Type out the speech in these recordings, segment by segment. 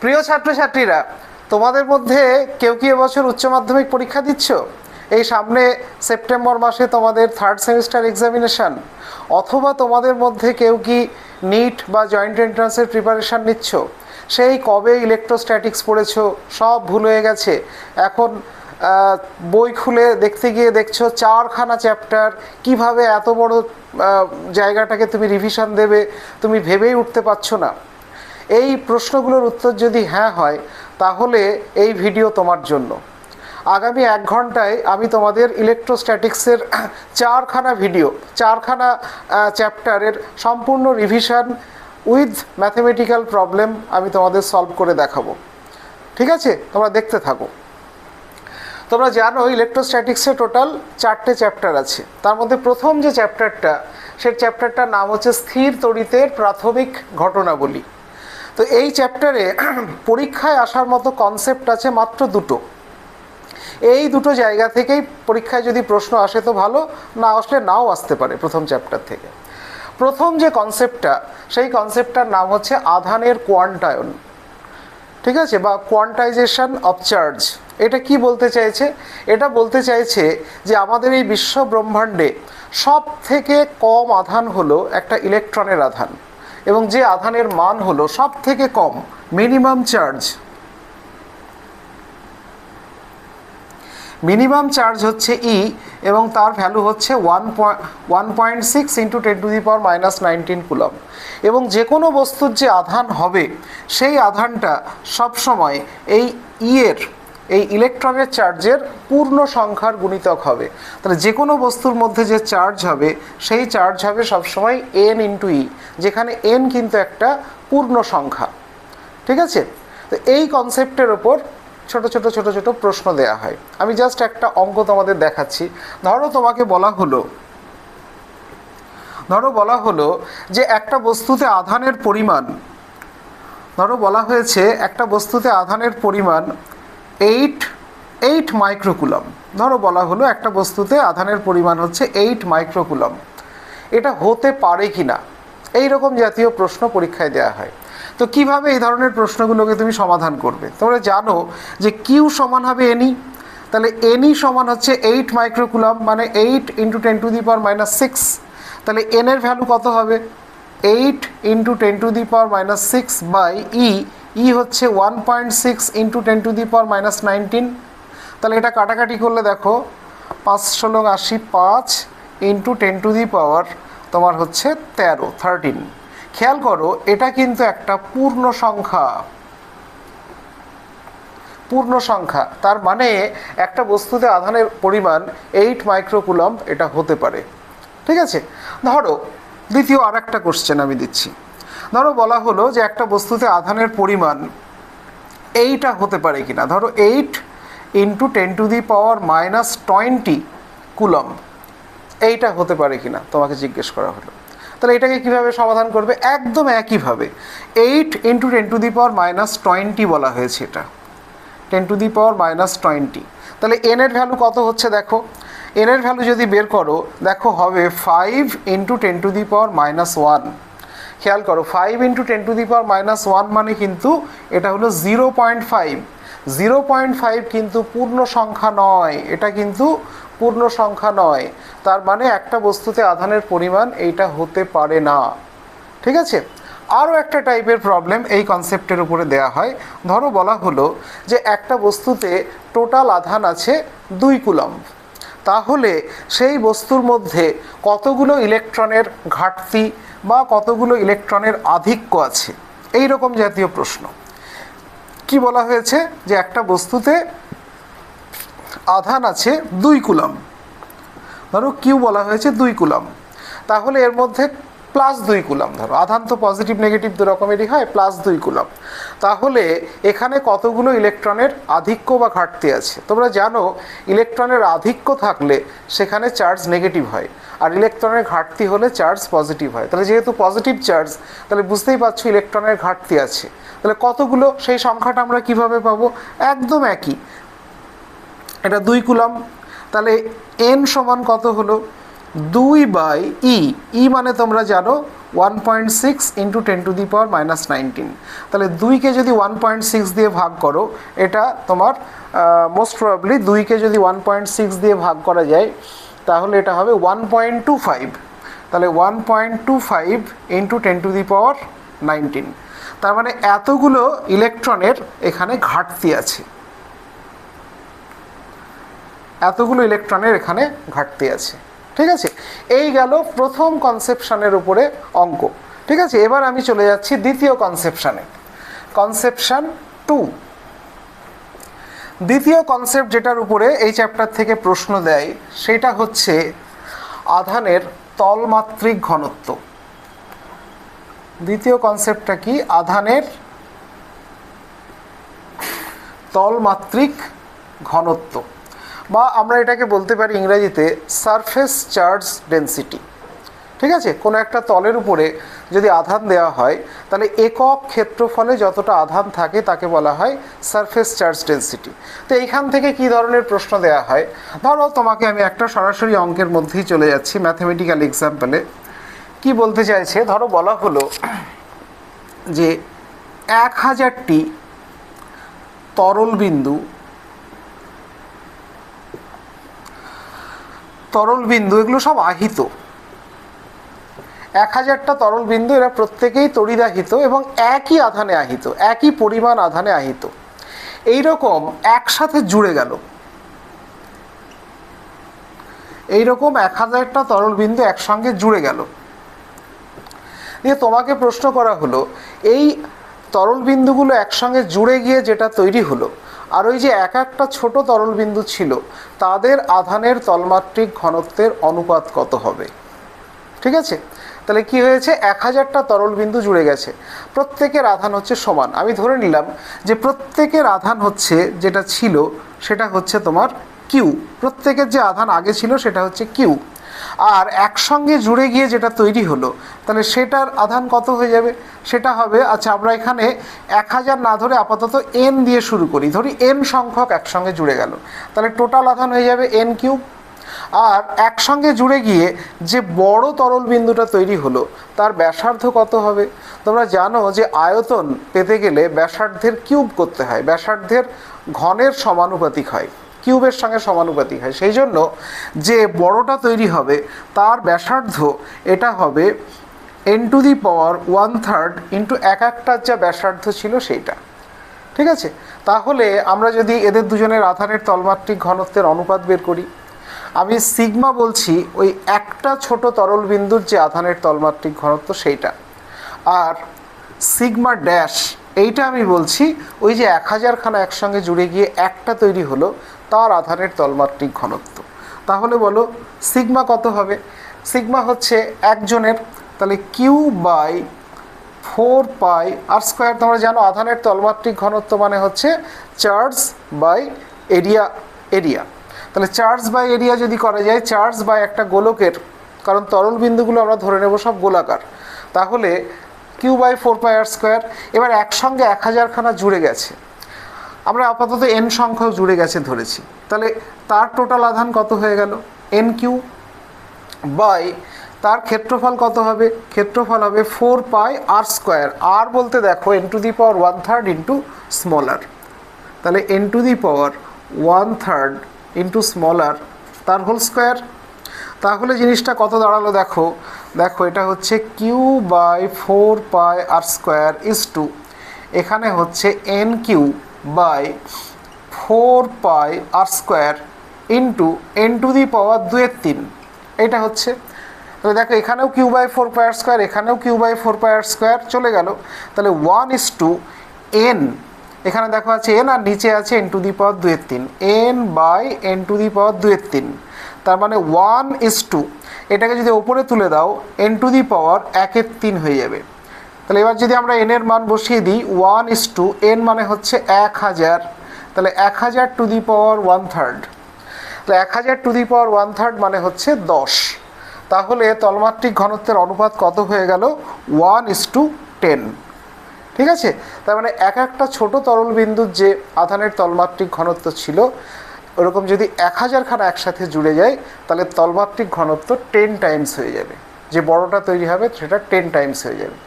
প্রিয় ছাত্রছাত্রীরা, তোমাদের মধ্যে কেউ কি এবছর উচ্চ মাধ্যমিক পরীক্ষা দিচ্ছ? এই সামনে সেপ্টেম্বর মাসে তোমাদের থার্ড সেমিস্টার এক্সামিনেশান, অথবা তোমাদের মধ্যে কেউ কি নিট বা জয়েন্ট এন্ট্রান্সের প্রিপারেশান নিচ্ছ? সেই কবে ইলেকট্রোস্ট্যাটিক্স পড়েছো, সব ভুল হয়ে গেছে। এখন বই খুলে দেখতে গিয়ে দেখছো 4খানা চ্যাপ্টার, কিভাবে এত বড় জায়গাটাকে তুমি রিভিশন দেবে তুমি ভেবেই উঠতে পারছো না। এই প্রশ্নগুলোর উত্তর যদি হ্যাঁ হয়, তাহলে এই ভিডিও তোমার জন্য। আগামী 1 ঘন্টায় আমি তোমাদের ইলেকট্রোস্ট্যাটিক্সের 4খানা ভিডিও, 4খানা চ্যাপ্টারের সম্পূর্ণ রিভিশন উইথ ম্যাথমেটিক্যাল প্রবলেম আমি তোমাদের সলভ করে দেখাবো। ঠিক আছে, তোমরা দেখতে থাকো। তোমরা জানো ইলেকট্রোস্ট্যাটিক্সে টোটাল 4টে চ্যাপ্টার আছে। তার মধ্যে প্রথম যে চ্যাপ্টারটা, সেই চ্যাপ্টারটার নাম হচ্ছে স্থির তড়িতের প্রাথমিক ঘটনাবলী। তো এই চ্যাপ্টারে পরীক্ষায় আসার মতো কনসেপ্ট আছে মাত্র দুটো। এই দুটো জায়গা থেকেই পরীক্ষায় যদি প্রশ্ন আসে তো ভালো, না আসলে নাও আসতে পারে প্রথম চ্যাপ্টার থেকে। প্রথম যে কনসেপ্টটা, সেই কনসেপ্টটার নাম হচ্ছে আধানের কোয়ান্টায়ন। ঠিক আছে, বা কোয়ান্টাইজেশন অফ চার্জ। এটা কি বলতে চাইছে? এটা বলতে চাইছে যে আমাদের এই বিশ্ব ব্রহ্মাণ্ডে সব থেকে কম আধান হলো একটা ইলেকট্রনের আধান, এবং যে আধানের মান হলো সব থেকে কম, মিনিমাম চার্জ। মিনিমাম চার্জ হচ্ছে ই, এবং তার ভ্যালু হচ্ছে 1.6 × 10⁻⁻19 কুলম। এবং যে কোনো বস্তুর যে আধান হবে, সেই আধানটা সবসময় এই ইয়ের, এই ইলেকট্রনের চার্জের পূর্ণ সংখ্যার গুণিতক হবে। তাহলে যে কোনো বস্তুর মধ্যে যে চার্জ হবে, সেই চার্জ হবে সবসময় n × e, যেখানে n কিন্তু একটা পূর্ণ সংখ্যা। ঠিক আছে, তো এই কনসেপ্টের ওপর ছোট ছোট ছোট ছোট প্রশ্ন দেয়া হয়। আমি জাস্ট একটা অঙ্ক তোমাদের দেখাচ্ছি। ধরো বলা হলো যে একটা বস্তুতে আধানের পরিমাণ, বলা হয়েছে একটা বস্তুতে আধানের পরিমাণ 8 মাইক্রোকুলম। বলা হলো একটা বস্তুতে আধানের পরিমাণ হচ্ছে 8 মাইক্রোকুলম। এটা হতে পারে কি না, এই রকম জাতীয় প্রশ্ন পরীক্ষায় দেওয়া হয়। তো কিভাবে এই ধরনের প্রশ্নগুলোকে তুমি সমাধান করবে? তোমরা জানো যে কিউ সমান হবে এনই। তাহলে এনই সমান হচ্ছে 8 মাইক্রোকুলম, মানে 8 × 10⁻⁻6। তাহলে এন এর ভ্যালু কত হবে? 8 × 10⁻⁻6 বাই ই। ই হচ্ছে 1.6 × 10⁻⁻19। তাহলে এটা কাটাকাটি করলে দেখো 5 × 80, 5 × 10⁻, তোমার হচ্ছে 13। খেয়াল করো, এটা কিন্তু একটা পূর্ণ সংখ্যা। তার মানে একটা বস্তুতে আধানের পরিমাণ 8 মাইক্রোকুলম এটা হতে পারে। ঠিক আছে, ধরো দ্বিতীয় আর একটা কোশ্চেন আমি দিচ্ছি। ধরো বলা হলো যে একটা বস্তুতে আধানের পরিমাণ এইটা হতে পারে কিনা। ধরো 8 × 10⁻⁻20 কুলম, এইটা হতে পারে কিনা তোমাকে জিজ্ঞেস করা হলো। তাহলে এটাকে কিভাবে সমাধান করবে? একদম একইভাবে 8 × 10⁻20 বলা হয়েছে, এটা 10⁻20। তাহলে এন এর ভ্যালু কত হচ্ছে দেখো। এন এর ভ্যালু যদি বের করো, দেখো হবে 5 × 10⁻1। খেয়াল করো, 5 × 10⁻1 মানে কিন্তু এটা হলো 0.5। 0.5 কিন্তু পূর্ণ সংখ্যা নয়, এটা কিন্তু পূর্ণ সংখ্যা নয়। তার মানে একটা বস্তুতে আধানের পরিমাণ এইটা হতে পারে না। ঠিক আছে, আরও একটা টাইপের প্রবলেম এই কনসেপ্টের উপরে দেয়া হয়। ধরো বলা হলো যে একটা বস্তুতে টোটাল আধান আছে 2 কুলম। তাহলে সেই বস্তুর মধ্যে কতগুলো ইলেকট্রনের ঘাটতি বা কতগুলো ইলেকট্রনের আধিক্য আছে, এই রকম জাতীয় প্রশ্ন। কি বলা হয়েছে? যে একটা বস্তুতে আধান আছে 2 কুলম। ধরো কিউ বলা হয়েছে 2 কুলম, তাহলে এর মধ্যে +2 কুলম। ধরো আধান তো পজিটিভ নেগেটিভ দু রকমেরই হয়, +2 কুলম। তাহলে এখানে কতগুলো ইলেকট্রনের আধিক্য বা ঘাটতি আছে? তোমরা জানো ইলেকট্রনের আধিক্য থাকলে সেখানে চার্জ নেগেটিভ হয়, আর ইলেকট্রনের ঘাটতি হলে চার্জ পজিটিভ হয়। তাহলে যেহেতু পজিটিভ চার্জ, তাহলে বুঝতেই পারছো ইলেকট্রনের ঘাটতি আছে। তাহলে কতগুলো, সেই সংখ্যাটা আমরা কিভাবে পাবো? একদম একই, এটা 2 কুলম। তাহলে এন সমান কত হলো? 2/e। ই মানে তোমরা জানো 1.6 ইন্টু 10⁻⁻19। তাহলে 2কে যদি 1.6 দিয়ে ভাগ করো, এটা তোমার মোস্ট প্রবাবলি 2কে যদি 1.6 দিয়ে ভাগ করা যায় তাহলে এটা হবে 1.25। তাহলে 1.25 ইন্টু 10⁻19। তার মানে এতগুলো ইলেকট্রনের এখানে ঘাটতি আছে, এতগুলো ইলেকট্রনের এখানে ঘাটতি আছে। ঠিক আছে, এই গেল প্রথম কনসেপশনের উপরে অঙ্ক। ঠিক আছে, এবার আমি চলে যাচ্ছি দ্বিতীয় কনসেপশনে, কনসেপশন 2। দ্বিতীয় কনসেপ্ট যেটার উপরে এই চ্যাপ্টার থেকে প্রশ্ন দেয় সেটা হচ্ছে আধানের তলমাত্রিক ঘনত্ব। দ্বিতীয় কনসেপ্টটা কি? আধানের তলমাত্রিক ঘনত্ব, বা আমরা এটাকে বলতে পারি ইংরেজিতে সারফেস চার্জ ডেনসিটি। ঠিক আছে, কোনো একটা তলের উপরে যদি আধান দেওয়া হয় তাহলে একক ক্ষেত্রফলে যতটা আধান থাকে তাকে বলা হয় সারফেস চার্জ ডেনসিটি। তো এইখান থেকে কি ধরনের প্রশ্ন দেওয়া হয়? ধরো তোমাকে আমি একটা সরাসরি অঙ্কের মধ্যেই চলে যাচ্ছি, ম্যাথমেটিক্যাল এক্সাম্পলে। কি বলতে চাইছে? ধরো বলা হলো যে 1000টি তরল বিন্দু এগুলো সব আহিত। 1000টা তরল বিন্দু, এরা প্রত্যেকেই তড়িদাহিত এবং একই আধানে আহিত, একই পরিমাণ আধানে আহিত। এইরকম একসাথে জুড়ে গেল, এইরকম 1000টা তরল বিন্দু একসঙ্গে জুড়ে গেল। দিয়ে তোমাকে প্রশ্ন করা হলো এই তরল বিন্দুগুলো একসঙ্গে জুড়ে গিয়ে যেটা তৈরি হলো, আর ওই যে এক একটা ছোট তরল বিন্দু ছিল, তাদের আধানের তলমাত্রিক ঘনত্বের অনুপাত কত হবে? ঠিক আছে, তাহলে কি হয়েছে? 1000টা তরল বিন্দু জুড়ে গেছে, প্রত্যেকের আধান হচ্ছে সমান। আমি ধরে নিলাম যে প্রত্যেকের আধান হচ্ছে, যেটা ছিল সেটা হচ্ছে তোমার কিউ। প্রত্যেকের যে আধান আগে ছিল সেটা হচ্ছে কিউ, আর একসঙ্গে জুড়ে গিয়ে যেটা তৈরি হলো তাহলে সেটার আধান কত হয়ে যাবে? সেটা হবে, আচ্ছা আমরা এখানে 1000 না ধরে আপাতত এন দিয়ে শুরু করি, ধরি এন সংখ্যক একসঙ্গে জুড়ে গেল, তাহলে টোটাল আধান হয়ে যাবে এন কিউব। আর একসঙ্গে জুড়ে গিয়ে যে বড় তরল বিন্দুটা তৈরি হলো তার ব্যাসার্ধ কত হবে? তোমরা জানো যে আয়তন পেতে গেলে ব্যাসার্ধের কিউব করতে হয়, ব্যাসার্ধের ঘনের সমানুপাতিক হয়, কিউবের সঙ্গে সমানুপাতিক হয়। সেই জন্য যে বড়টা তৈরি হবে তার ব্যাসার্ধ এটা হবে n⁻⁻⁴ ইন্টু এক একটার যা ব্যাসার্ধ ছিল সেইটা। ঠিক আছে, তাহলে আমরা যদি এদের দুজনের আধানের তলমাত্রিক ঘনত্বের অনুপাত বের করি, আমি সিগমা বলছি ওই একটা ছোট তরল বিন্দুর যে আধানের তলমাত্রিক ঘনত্ব সেইটা, আর সিগমা ড্যাশ এইটা আমি বলছি ওই যে 1000খানা একসঙ্গে জুড়ে গিয়ে একটা তৈরি হলো তার আধানের তলমাত্রিক ঘনত্ব। তাহলে বলো সিগমা কত হবে? সিগমা হচ্ছে একজনের, তাহলে Q/4πr²। তোমরা জানো আধানের তলমাত্রিক ঘনত্ব মানে হচ্ছে চার্জ বাই এরিয়া, তাহলে চার্জ বাই এরিয়া যদি করা যায়, চার্জ বাই একটা গোলকের, কারণ তরল বিন্দুগুলো আমরা ধরে নেব সব গোলাকার, তাহলে Q/4πr²। এবার একসঙ্গে 1000খানা জুড়ে গেছে, আমরা আপাতত এন সংখ্যাও জুড়ে গেছে ধরেছি, তাহলে তার টোটাল আধান কত হয়ে গেল? এন কিউ বাই তার ক্ষেত্রফল কত হবে? ক্ষেত্রফল হবে 4πr²। আর বলতে দেখো n⁻⁴ ইন্টু স্মলার, তাহলে n⁻⁴ ইন্টু স্মলার তার হোল স্কোয়ার। তাহলে জিনিসটা কত দাঁড়ালো দেখো, এটা হচ্ছে Q/4πr² ইজ টু, এখানে হচ্ছে n⁻⁴πr² ইন্টু n⁻²⁵ এটা হচ্ছে। তাহলে দেখো এখানেও Q/4πr², এখানেও Q/4πr² চলে গেল, তাহলে 1:n, এখানে দেখো আছে n আর নিচে আছে n⁻²⁵, n/n⁻²⁵, তার মানে 1:, এটাকে যদি ওপরে তুলে দাও n⁻⁴ হয়ে যাবে। তাহলে এবার যদি আমরা n এর মান বসিয়ে দিই 1:n মানে হচ্ছে 1000, তাহলে 1000⁻⁴, তাহলে 1000⁻⁴ মানে হচ্ছে 10। তাহলে তলমাত্রিক ঘনত্বের অনুপাত কত হয়ে গেল? 1:10। ঠিক আছে, তার মানে এক একটা ছোট তরল বিন্দুর যে আধানের তলমাত্রিক ঘনত্ব ছিল ওরকম যদি 1000খানা একসাথে জুড়ে যায় তাহলে তলমাত্রিক ঘনত্ব 10 টাইমস হয়ে যাবে। যে বড়টা তৈরি হবে সেটা 10 টাইমস হয়ে যাবে।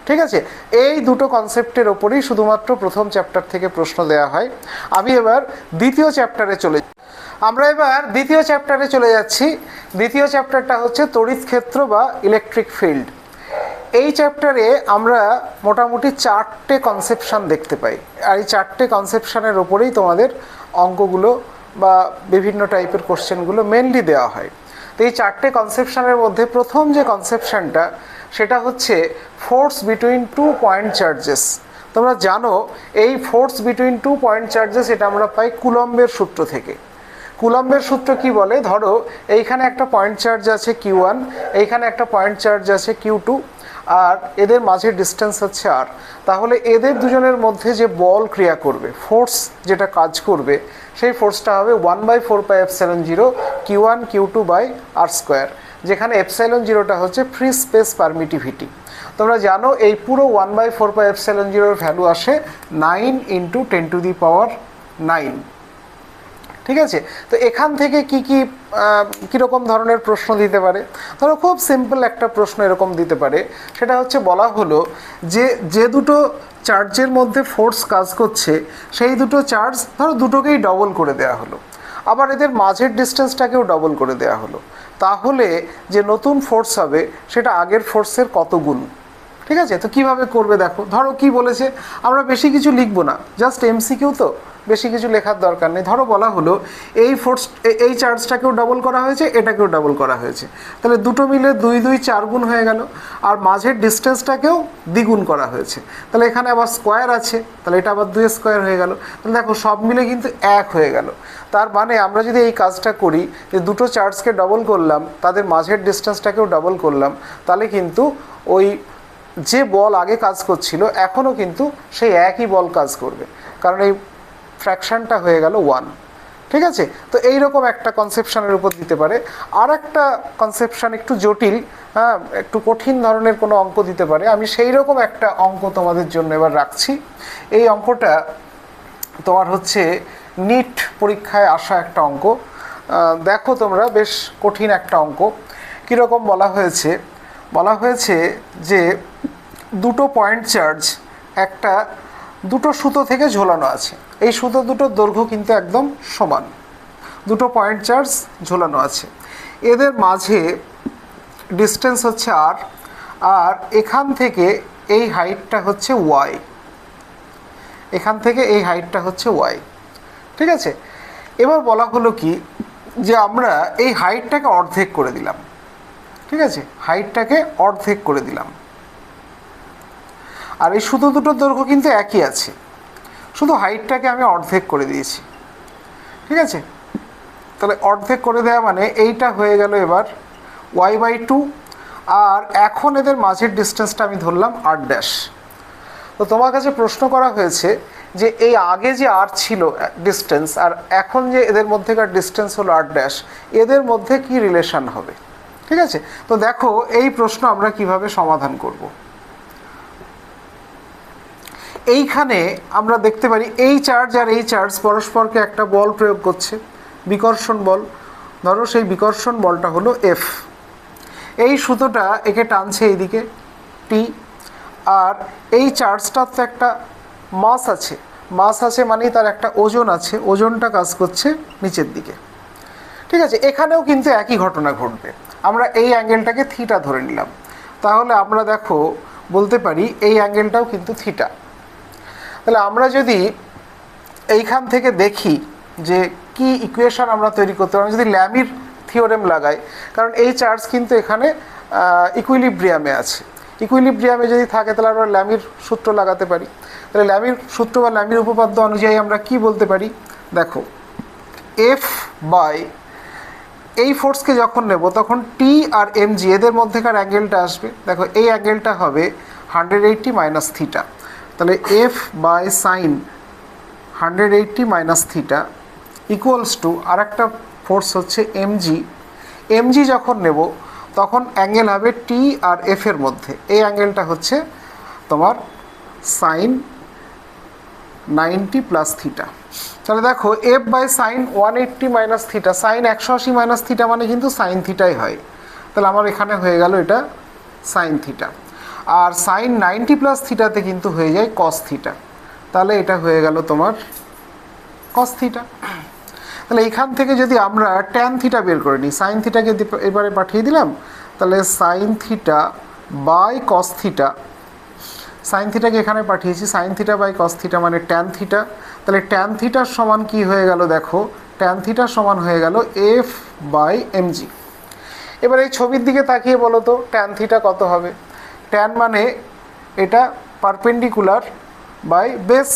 ঠিক আছে, এই দুটো কনসেপ্টের ওপরেই শুধুমাত্র প্রথম চ্যাপ্টার থেকে প্রশ্ন দেওয়া হয়। আমি এবার দ্বিতীয় চ্যাপ্টারে আমরা এবার দ্বিতীয় চ্যাপ্টারে চলে যাচ্ছি। দ্বিতীয় চ্যাপ্টারটা হচ্ছে তড়িৎ ক্ষেত্র বা ইলেকট্রিক ফিল্ড। এই চ্যাপ্টারে আমরা মোটামুটি 4টে কনসেপশান দেখতে পাই, আর এই 4টে কনসেপশানের ওপরেই তোমাদের অঙ্কগুলো বা বিভিন্ন টাইপের কোশ্চেনগুলো মেনলি দেওয়া হয়। তো এই 4টে কনসেপশানের মধ্যে প্রথম যে কনসেপশানটা সেটা হচ্ছে ফোর্স বিটুইন 2 পয়েন্ট চার্জেস। তোমরা জানো এই ফোর্স বিটুইন 2 পয়েন্ট চার্জেস এটা আমরা পাই কুলম্বের সূত্র থেকে। কুলম্বের সূত্র কি বলে, ধরো এইখানে একটা পয়েন্ট চার্জ আছে Q1, এইখানে একটা পয়েন্ট চার্জ আছে Q2, আর এদের মাঝে ডিস্টেন্স হচ্ছে r। তাহলে এদের দুজনের মধ্যে যে বল ক্রিয়া করবে, ফোর্স যেটা কাজ করবে, সেই ফোর্সটা হবে 1/4πε0 Q1 Q2 r স্কোয়ার, যেখানে ε0টা হচ্ছে ফ্রি স্পেস পারমিটিভিটি। তোমরা জানো এই পুরো 1/4πε0 ভ্যালু আসে 9 × 10⁹9। ঠিক আছে, তো এখান থেকে কীরকম ধরনের প্রশ্ন দিতে পারে? ধরো খুব সিম্পল একটা প্রশ্ন এরকম দিতে পারে, সেটা হচ্ছে বলা হলো যে দুটো চার্জের মধ্যে ফোর্স কাজ করছে সেই দুটো চার্জ ধরো দুটোকেই ডবল করে দেওয়া হলো, আবার এদের মাঝের ডিস্টেন্সটাকেও ডবল করে দেওয়া হলো। তাহলে যে নতুন ফোর্স হবে সেটা আগের ফোর্সের কত গুণ? ঠিক আছে, তো কিভাবে করবে দেখো। ধরো কি বলেছে, আমরা বেশি কিছু লিখবো না, জাস্ট এমসিকিউ, তো বেশি কিছু লেখার দরকার নেই। ধরো বলা হলো এই চার্জটাকেও ডাবল করা হয়েছে, এটাকেও ডাবল করা হয়েছে, তাহলে দুটো মিলে 2 2 4 গুণ হয়ে গেল। আর মাঝের ডিস্টেন্সটাকেও দ্বিগুণ করা হয়েছে, তাহলে এখানে আবার স্কোয়ার আছে, তাহলে এটা আবার 2 স্কোয়ার হয়ে গেল। তাহলে দেখো সব মিলে কিন্তু 1 হয়ে গেল। তার মানে আমরা যদি এই কাজটা করি যে দুটো চার্জকে ডবল করলাম, তাদের মাঝের ডিস্টেন্সটাকেও ডবল করলাম, তাহলে কিন্তু ওই যে বল আগে কাজ করছিল এখনও কিন্তু সেই একই বল কাজ করবে, কারণ এই ফ্র্যাকশানটা হয়ে গেল 1। ঠিক আছে, তো এইরকম একটা কনসেপশানের উপর দিতে পারে। আর একটা কনসেপশান একটু জটিল, হ্যাঁ, একটু কঠিন ধরনের কোনো অঙ্ক দিতে পারে। আমি সেই রকম একটা অঙ্ক তোমাদের জন্য এবার রাখছি। এই অঙ্কটা তোমার হচ্ছে নিট পরীক্ষায় আসা একটা অঙ্ক। দেখো তোমরা, বেশ কঠিন একটা অঙ্ক। কীরকম বলা হয়েছে যে দুটো পয়েন্ট চার্জ দুটো সুতো থেকে ঝোলানো আছে। এই সুতো দুটোর দৈর্ঘ্য কিন্তু একদম সমান, দুটো পয়েন্ট চার্জ ঝোলানো আছে, এদের মাঝে ডিস্টেন্স হচ্ছে r, আর এখান থেকে এই হাইটটা হচ্ছে y, এখান থেকে এই হাইটটা হচ্ছে y। ঠিক আছে, এবার বলা হলো কি যে আমরা এই হাইটটাকে অর্ধেক করে দিলাম। ঠিক আছে, হাইটটাকে অর্ধেক করে দিলাম, আর এই সুতো দুটোর দৈর্ঘ্য কিন্তু একই আছে, শুধু হাইটটাকে আমি অর্ধেক করে দিয়েছি। ঠিক আছে, তাহলে অর্ধেক করে দেওয়া মানে এইটা হয়ে গেল এবার y/2, আর এখন এদের মাঝের ডিস্টেন্সটা আমি ধরলাম r'। তো তোমার কাছে প্রশ্ন করা হয়েছে যে এই আগে যে r ছিল ডিস্টেন্স, আর এখন যে এদের মধ্যেকার ডিস্টেন্স হলো r', এদের মধ্যে কি রিলেশন হবে? ঠিক আছে, তো দেখো এই প্রশ্ন আমরা কিভাবে সমাধান করব। এইখানে আমরা দেখতে পারি এই চার্জ আর এই চার্জ পরস্পরকে একটা বল প্রয়োগ করছে, বিকর্ষণ বল। ধরো সেই বিকর্ষণ বলটা হলো F। এই সুতোটা একে টানছে এইদিকে T, আর এই চার্জটার তো একটা মাস আছে, মানেই তার একটা ওজন আছে, ওজনটা কাজ করছে নিচের দিকে। ঠিক আছে, এখানেও কিন্তু একই ঘটনা ঘটবে। আমরা এই অ্যাঙ্গেলটাকে থিটা ধরে নিলাম, তাহলে আমরা দেখো বলতে পারি এই অ্যাঙ্গেলটাও কিন্তু থিটা। তাহলে আমরা যদি এইখান থেকে দেখি যে কি ইকুয়েশন আমরা তৈরি করতে পারি, যদি ল্যামির থিওরেম লাগাই, কারণ এই চার্জ কিন্তু এখানে ইকুইলিব্রিয়ামে আছে, ইকুইলিব্রিয়ামে যদি থাকে তাহলে আমরা ল্যামির সূত্র লাগাতে পারি। তাহলে ল্যামির সূত্র বা ল্যামির উপপাদ্য অনুযায়ী আমরা কি বলতে পারি, দেখো F/, এই ফোর্সকে যখন নেব তখন T আর mg এদের মধ্যেকার অ্যাঙ্গেলটা আসবে। দেখো এই অ্যাঙ্গেলটা হবে 180 - থিটা, তাহলে F/sin 180 - θ ইকুয়ালস টু আর একটা ফোর্স হচ্ছে mg যখন নেব তখন অ্যাঙ্গেল হবে T আর F এর মধ্যে, এই অ্যাঙ্গেলটা হচ্ছে তোমার sin 90 + θ। তাহলে দেখো F/sin 180 - θ, sin 180 - θ মানে কিন্তু sin θই হয়। তাহলে আমার এখানে হয়ে গেল এটা সাইন থিটা, আর সাইন 90 প্লাস থিটাতে কিন্তু হয়ে যায় কস থিটা, তাহলে এটা হয়ে গেল তোমার কস থিটা। তাহলে এখান থেকে যদি আমরা ট্যান থিটা বের করে নিই, সাইন থিটাকে এবারে পাঠিয়ে দিলাম, তাহলে sine theta by cos theta, sine থিটাকে এখানে পাঠিয়েছি, sine theta by cos theta মানে ট্যান থিটা। তাহলে ট্যান থিটার সমান কি হয়ে গেল দেখো, ট্যান থিটার সমান হয়ে গেল এফ বাই এমজি। এবার এই ছবির দিকে তাকিয়ে বলো তো ট্যান থিটা কত হবে। ট্যান মানে এটা পারপেন্ডিকুলার বাই বেস,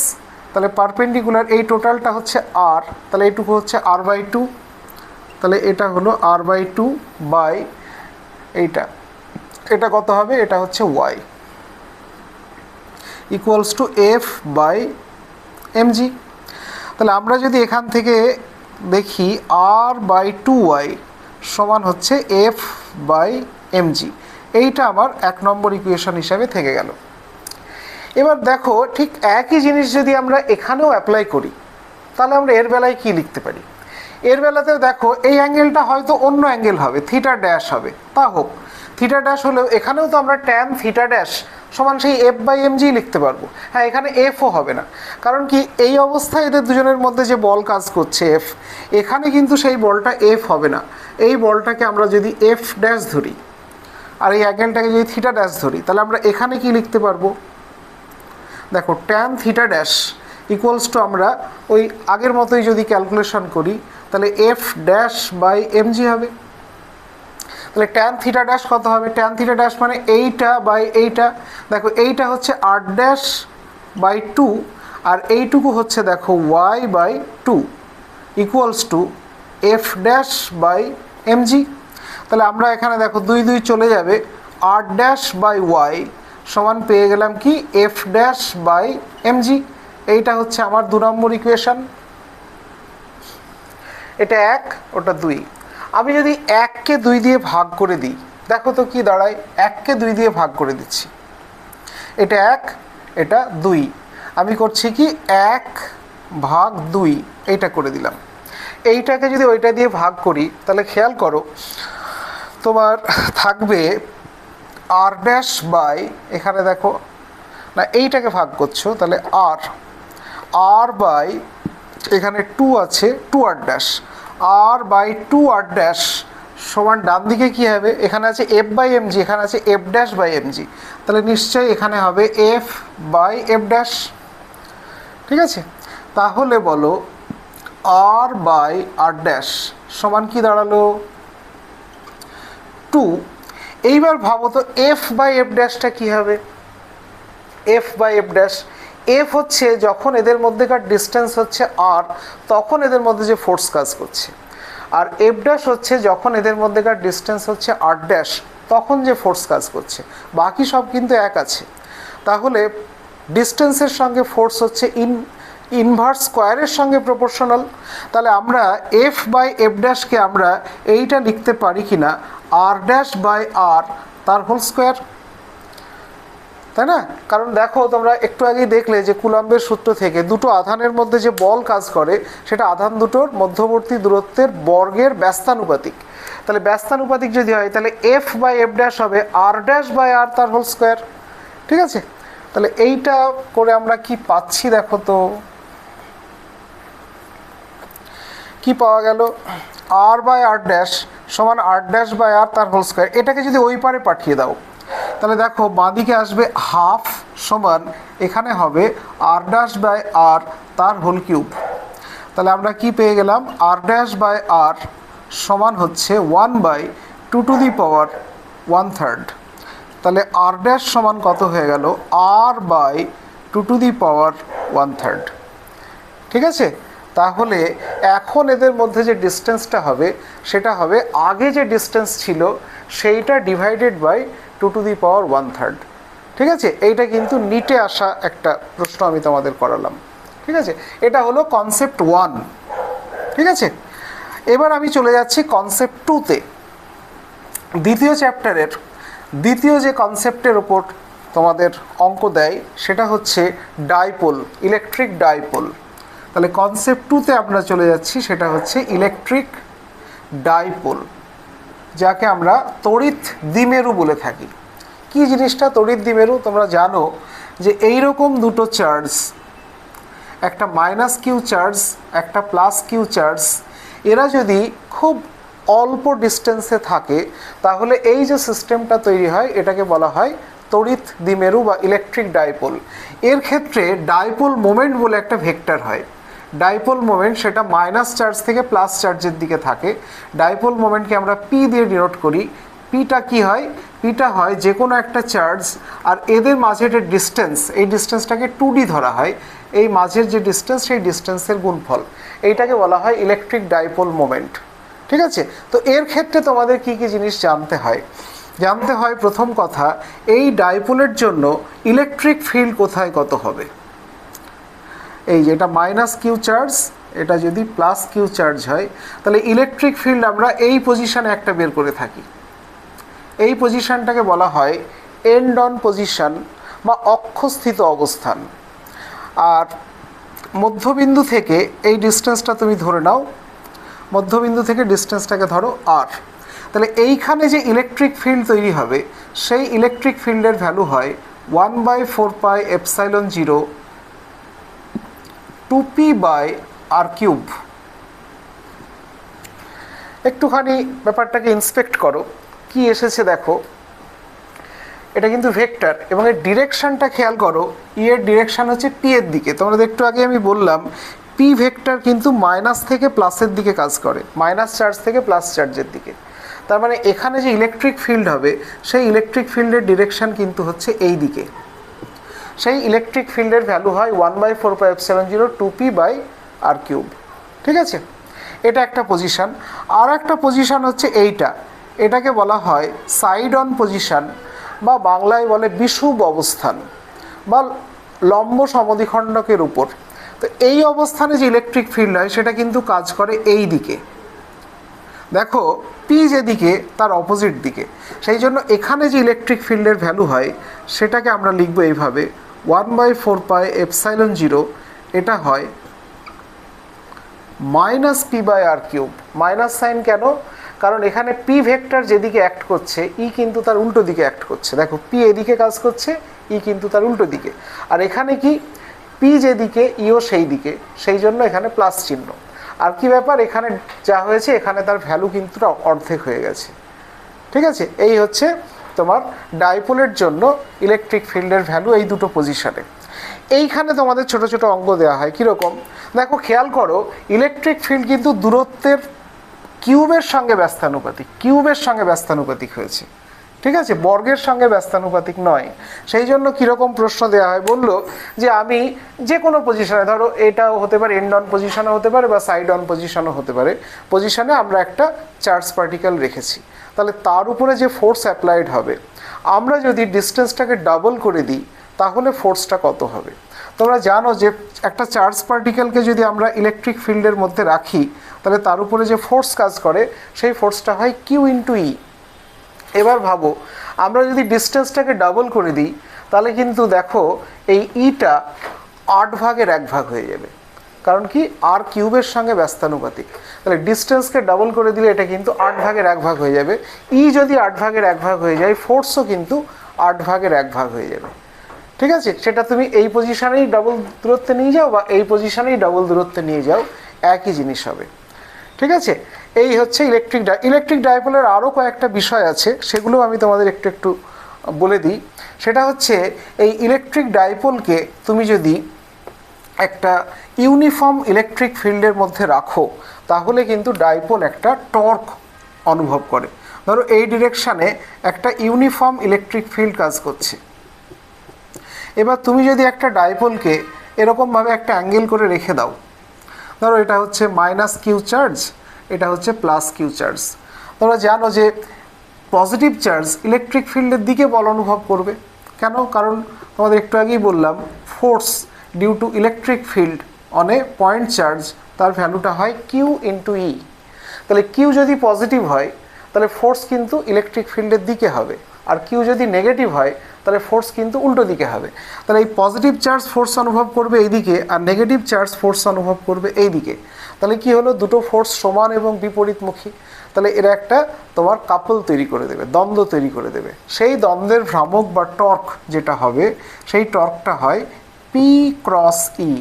তাহলে পারপেন্ডিকুলার এই টোটালটা হচ্ছে আর, তাহলে এইটুকু হচ্ছে আর বাই টু, তাহলে এটা হলো আর বাই টু বাই এইটা, এটা কত হবে, এটা হচ্ছে Y equals to F by MG. তাহলে আমরা যদি এখান থেকে দেখি আর বাই টু ওয়াই সমান হচ্ছে এফ বাই এমজি, এইটা আমার 1 নম্বর ইকুয়েশন হিসাবে থেকে গেল। এবার দেখো ঠিক একই জিনিস যদি আমরা এখানেও অ্যাপ্লাই করি, তাহলে আমরা এর বেলায় কি লিখতে পারি। এর বেলাতেও দেখো এই অ্যাঙ্গেলটা হয়তো অন্য অ্যাঙ্গেল হবে, থিটা ড্যাশ হবে, তা হোক, থিটা ড্যাশ হলেও এখানেও তো আমরা ট্যান থিটা ড্যাশ সমান সেই এফ বাই এমজি লিখতে পারবো। হ্যাঁ, এখানে এফও হবে না, কারণ কি এই অবস্থায় এদের দুজনের মধ্যে যে বল কাজ করছে এফ, এখানে কিন্তু সেই বলটা এফ হবে না। এই বলটাকে আমরা যদি এফ ড্যাশ ধরি আর এই অ্যাঙ্গেলটাকে যদি থিটা ড্যাশ ধরি, তাহলে আমরা এখানে কি লিখতে পারবো, দেখো tan theta dash equals to আমরা ওই আগের মতোই যদি ক্যালকুলেশন করি, তাহলে এফ ড্যাশ বাই এমজি হবে। তাহলে ট্যান থিটা ড্যাশ কত হবে, ট্যান থিটা ড্যাশ মানে এইটা বাই এইটা, দেখো এইটা হচ্ছে আর ড্যাশ বাই টু, আর এইটুকু হচ্ছে দেখো Y by two equals to F dash by MG. তাহলে আমরা এখানে দেখো 2 2 চলে যাবে, আর ড্যাশ বাই ওয়াই সমান পেয়ে গেলাম কি এফ ড্যাশ বাই এমজি। এইটা হচ্ছে আমার 2 নম্বর ইকুয়েশন। এটা 1, ওটা 2। আমি যদি 1কে 2 দিয়ে ভাগ করে দিই, দেখো তো কি দাঁড়ায়, 1কে 2 দিয়ে ভাগ করে দিচ্ছি, এটা 1 এটা 2, আমি করছি কি 1 ভাগ 2 এইটা করে দিলাম। এইটাকে যদি ওইটা দিয়ে ভাগ করি, তাহলে খেয়াল করো তোমার থাকবে আর ড্যাশ বাই, এখানে দেখো না এইটাকে ভাগ করছো, তাহলে আর বাই এখানে 2 আছে, 2 R dash, R by 2 R dash সমান ডান দিকে কী হবে, এখানে আছে এফ বাই এমজি, এখানে আছে এফ ড্যাশ বাই এমজি, তাহলে নিশ্চয়ই এখানে হবে এফ বাই এফ ড্যাশ। ঠিক আছে, তাহলে বলো আর বাই আর ড্যাশ সমান কি দাঁড়ালো 2। এইবার ভাবো তো এফ বাই এফ ড্যাশটা কী হবে, F by F dash, F হচ্ছে যখন এদের মধ্যেকার ডিস্টেন্স হচ্ছে আর, তখন এদের মধ্যে যে ফোর্স কাজ করছে, আর এফ ড্যাশ হচ্ছে যখন এদের মধ্যেকার ডিস্টেন্স হচ্ছে আর ড্যাশ, তখন যে ফোর্স কাজ করছে। বাকি সব কিন্তু এক আছে। তাহলে ডিস্টেন্সের সঙ্গে ফোর্স হচ্ছে ইনভার্স স্কোয়ারের সঙ্গে প্রপোর্শনাল। তাহলে আমরা এফ বাই এফ ড্যাশকে আমরা এইটা লিখতে পারি কি না, আর ড্যাশ বাই আর তার হোল স্কোয়ার, তাই না? কারণ দেখো তোমরা একটু আগেই দেখলে যে কুলম্বের সূত্র থেকে দুটো আধানের মধ্যে যে বল কাজ করে, সেটা আধান দুটোর মধ্যবর্তী দূরত্বের বর্গের ব্যস্তানুপাতিক। তাহলে ব্যস্তানুপাতিক যদি হয়, তাহলে এফ বাই এফ ড্যাশ হবে আর ড্যাশ বাই আর তার হোল স্কোয়ার। ঠিক আছে, তাহলে এইটা করে আমরা কি পাচ্ছি দেখো তো, কি পাওয়া গেল, আর বাই আর ড্যাশ সমান আর ড্যাশ বাই আর তার হোল স্কোয়ার। এটাকে যদি ওই পারে পাঠিয়ে দাও, তাহলে দেখো বাঁদিকে আসবে হাফ সমান এখানে হবে আর ড্যাশ বাই আর তার হোল কিউব। তাহলে আমরা কি পেয়ে গেলাম, আর ড্যাশ বাই আর সমান হচ্ছে 1/2^1/3। তাহলে আর ড্যাশ সমান কত হয়ে গেল, r/2^1/3। ঠিক আছে, তাহলে এখন এদের মধ্যে যে ডিস্টেন্সটা হবে, সেটা হবে আগে যে ডিস্টেন্স ছিল সেইটা ডিভাইডেড বাই 2^1/3। ঠিক আছে, এইটা কিন্তু নিটে আসা একটা প্রশ্ন আমি তোমাদের করালাম। ঠিক আছে, এটা হলো কনসেপ্ট 1। ঠিক আছে, এবার আমি চলে যাচ্ছি কনসেপ্ট 2-তে। দ্বিতীয় চ্যাপ্টারের দ্বিতীয় যে কনসেপ্টের ওপর তোমাদের অঙ্ক দেয়, সেটা হচ্ছে ডাইপোল, ইলেকট্রিক ডাইপোল। তাহলে কনসেপ্ট 2-তে আমরা চলে যাচ্ছি, সেটা হচ্ছে ইলেকট্রিক ডাইপোল। যাকে আমরা তড়িৎ দ্বিমেরু বলে থাকি। কি জিনিসটা তড়িৎ দ্বিমেরু? তোমরা জানো যে এই রকম দুটো চার্জ, একটা মাইনাস কিউ চার্জ, একটা প্লাস কিউ চার্জ, এরা যদি খুব অল্প ডিস্টেন্সে থাকে তাহলে এই যে সিস্টেমটা তৈরি হয় এটাকে বলা হয় তড়িৎ দ্বিমেরু বা ইলেকট্রিক ডাইপোল। এর ক্ষেত্রে ডাইপোল মোমেন্ট বলে একটা ভেক্টর হয়। ডাইপোল মোমেন্ট সেটা মাইনাস চার্জ থেকে প্লাস চার্জের দিকে থাকে। ডাইপোল মোমেন্টকে আমরা পি দিয়ে ডিনোট করি। পিটা কি হয়? পিটা হয় যে কোনো একটা চার্জ আর এদের মাঝের যে ডিস্টেন্স, এই ডিস্টেন্সটাকে 2D ধরা হয়। এই মাঝের যে ডিস্টেন্স সেই ডিস্টেন্সের গুণফল, এইটাকে বলা হয় ইলেকট্রিক ডাইপোল মোমেন্ট। ঠিক আছে? তো এর ক্ষেত্রে তোমাদের কি কি জিনিস জানতে হয়? জানতে হয় প্রথম কথা, এই ডাইপোলের জন্য ইলেকট্রিক ফিল্ড কোথায় কত হবে। এই যে এটা মাইনাস কিউ চার্জ, এটা যদি প্লাস কিউ চার্জ হয় তাহলে ইলেকট্রিক ফিল্ড আমরা এই পজিশনে একটা বের করে থাকি। এই পজিশনটাকে বলা হয় এন্ড অন পজিশন বা অক্ষস্থিত অবস্থান। আর মধ্যবিন্দু থেকে এই ডিস্টেন্সটা তুমি ধরে নাও, মধ্যবিন্দু থেকে ডিস্টেন্সটাকে ধরো আর। তাহলে এইখানে যে ইলেকট্রিক ফিল্ড তৈরি হবে সেই ইলেকট্রিক ফিল্ডের ভ্যালু হয় 1/4πε0 2p বাই আর কিউব। একটুখানি ব্যাপারটাকে ইন্সপেক্ট করো, কি এসেছে দেখো। এটা কিন্তু ভেক্টর এবং এর ডিরেকশনটা খেয়াল করো। ই এর ডিরেকশন হচ্ছে পি এর দিকে। তোমাদের একটু আগে আমি বললাম পি ভেক্টর কিন্তু মাইনাস থেকে প্লাসের দিকে কাজ করে, মাইনাস চার্জ থেকে প্লাস চার্জের দিকে। তার মানে এখানে যে ইলেকট্রিক ফিল্ড হবে সেই ইলেকট্রিক ফিল্ডের ডিরেকশন কিন্তু হচ্ছে এই দিকে। সেই ইলেকট্রিক ফিল্ডের ভ্যালু হয় 1/4πε0 2p বাই আর কিউব। ঠিক আছে? এটা একটা পজিশন। আর একটা পজিশন হচ্ছে এইটা, এটাকে বলা হয় সাইড অন পজিশন বা বাংলায় বলে বিষুব অবস্থান বা লম্ব সমদ্বিখণ্ডকের উপর। তো এই অবস্থানে যে ইলেকট্রিক ফিল্ড হয় সেটা কিন্তু কাজ করে এই দিকে। দেখো পি যেদিকে তার অপোজিট দিকে, সেই জন্য এখানে যে ইলেকট্রিক ফিল্ডের ভ্যালু হয় সেটাকে আমরা লিখবো এইভাবে 1/4πε0, এটা হয় minus P by R cube. Minus sign কেন? কারণ এখানে পি ভেক্টর যেদিকে অ্যাক্ট করছে ই কিন্তু তার উল্টো দিকে অ্যাক্ট করছে। দেখো পি এদিকে কাজ করছে, ই কিন্তু তার উল্টো দিকে। আর এখানে কি পি যেদিকে ইও সেই দিকে, সেই জন্য এখানে প্লাস চিহ্ন। আর কি ব্যাপার, এখানে যা হয়েছে এখানে তার ভ্যালু কিন্তু অর্ধেক হয়ে গেছে। ঠিক আছে? এই হচ্ছে তোমার ডাইপোলের জন্য ইলেকট্রিক ফিল্ডের ভ্যালু এই দুটো পজিশনে। এইখানে তোমাদের ছোট ছোট অঙ্ক দেওয়া হয়। কীরকম দেখো, খেয়াল করো, ইলেকট্রিক ফিল্ড কিন্তু দূরত্বের কিউবের সঙ্গে ব্যস্তানুপাতিক, কিউবের সঙ্গে ব্যস্তানুপাতিক হয়েছে। ঠিক আছে? বর্গের সঙ্গে ব্যস্তানুপাতিক নয়। সেই জন্য কীরকম প্রশ্ন দেওয়া হয়, বললো যে আমি যে কোনো পজিশনে, ধরো এটাও হতে পারে এন্ড অন পজিশনও হতে পারে বা সাইড অন পজিশনও হতে পারে, পজিশনে আমরা একটা চার্জ পার্টিকেল রেখেছি। তাহলে তার উপরে যে ফোর্স অ্যাপ্লাইড হবে, আমরা যদি ডিস্টেন্সটাকে ডাবল করে দিই তাহলে ফোর্সটা কত হবে। তোমরা জানো যে একটা চার্জ পার্টিকেলকে যদি আমরা ইলেকট্রিক ফিল্ডের মধ্যে রাখি তাহলে তার উপরে যে ফোর্স কাজ করে সেই ফোর্সটা হয় কিউ ইন্টু ই। এবার ভাবো, আমরা যদি ডিস্টেন্সটাকে ডাবল করে দিই তাহলে কিন্তু দেখো এই ইটা 8/1 হয়ে যাবে। কারণ কি, আর কিউবের সঙ্গে ব্যস্তানুপাতিক। তাহলে ডিস্টেন্সকে ডাবল করে দিলে এটা কিন্তু 8/1 হয়ে যাবে। ই যদি 8/1 হয়ে যায়, ফোর্সও কিন্তু 8/1 হয়ে যাবে। ঠিক আছে? সেটা তুমি এই পজিশনেই ডাবল দূরত্বে নিয়ে যাও বা এই পজিশনেই ডাবল দূরত্বে নিয়ে যাও, একই জিনিস হবে। ঠিক আছে? এই হচ্ছে ইলেকট্রিক ডাইপোলের আরও কয়েকটা বিষয় আছে, সেগুলো আমি তোমাদের একটু একটু বলে দিই। সেটা হচ্ছে এই ইলেকট্রিক ডাইপোলকে তুমি যদি একটা ইউনিফর্ম ইলেকট্রিক ফিল্ডের মধ্যে রাখো তাহলে কিন্তু ডাইপোল একটা টর্ক অনুভব করে। ধরো এই ডিরেকশানে একটা ইউনিফর্ম ইলেকট্রিক ফিল্ড কাজ করছে। এবার তুমি যদি একটা ডাইপোলকে এরকমভাবে একটা অ্যাঙ্গেল করে রেখে দাও, ধরো এটা হচ্ছে মাইনাস কিউ চার্জ, এটা হচ্ছে প্লাস কিউ চার্জ। তোমরা জানো যে পজিটিভ চার্জ ইলেকট্রিক ফিল্ডের দিকে বল অনুভব করবে। কেন? কারণ তোমাদের একটু আগেই বললাম force due to electric field on a point charge, তার ভ্যালুটা হয় কিউ ইন্টু ই। তাহলে কিউ যদি পজিটিভ হয় তাহলে ফোর্স কিন্তু ইলেকট্রিক ফিল্ডের দিকে হবে, আর কিউ যদি নেগেটিভ হয় তাহলে ফোর্স কিন্তু উল্টো দিকে হবে। তাহলে এই পজিটিভ চার্জ ফোর্স অনুভব করবে এইদিকে আর নেগেটিভ চার্জ ফোর্স অনুভব করবে এই দিকে। তাহলে কি হলো, দুটো ফোর্স সমান এবং বিপরীতমুখী। তাহলে এরা একটা তোমার কাপল তৈরি করে দেবে, দ্বন্দ্ব তৈরি করে দেবে। সেই দ্বন্দ্বের ভ্রামক বা টর্ক যেটা হবে, সেই টর্কটা হয় পি ক্রস ই।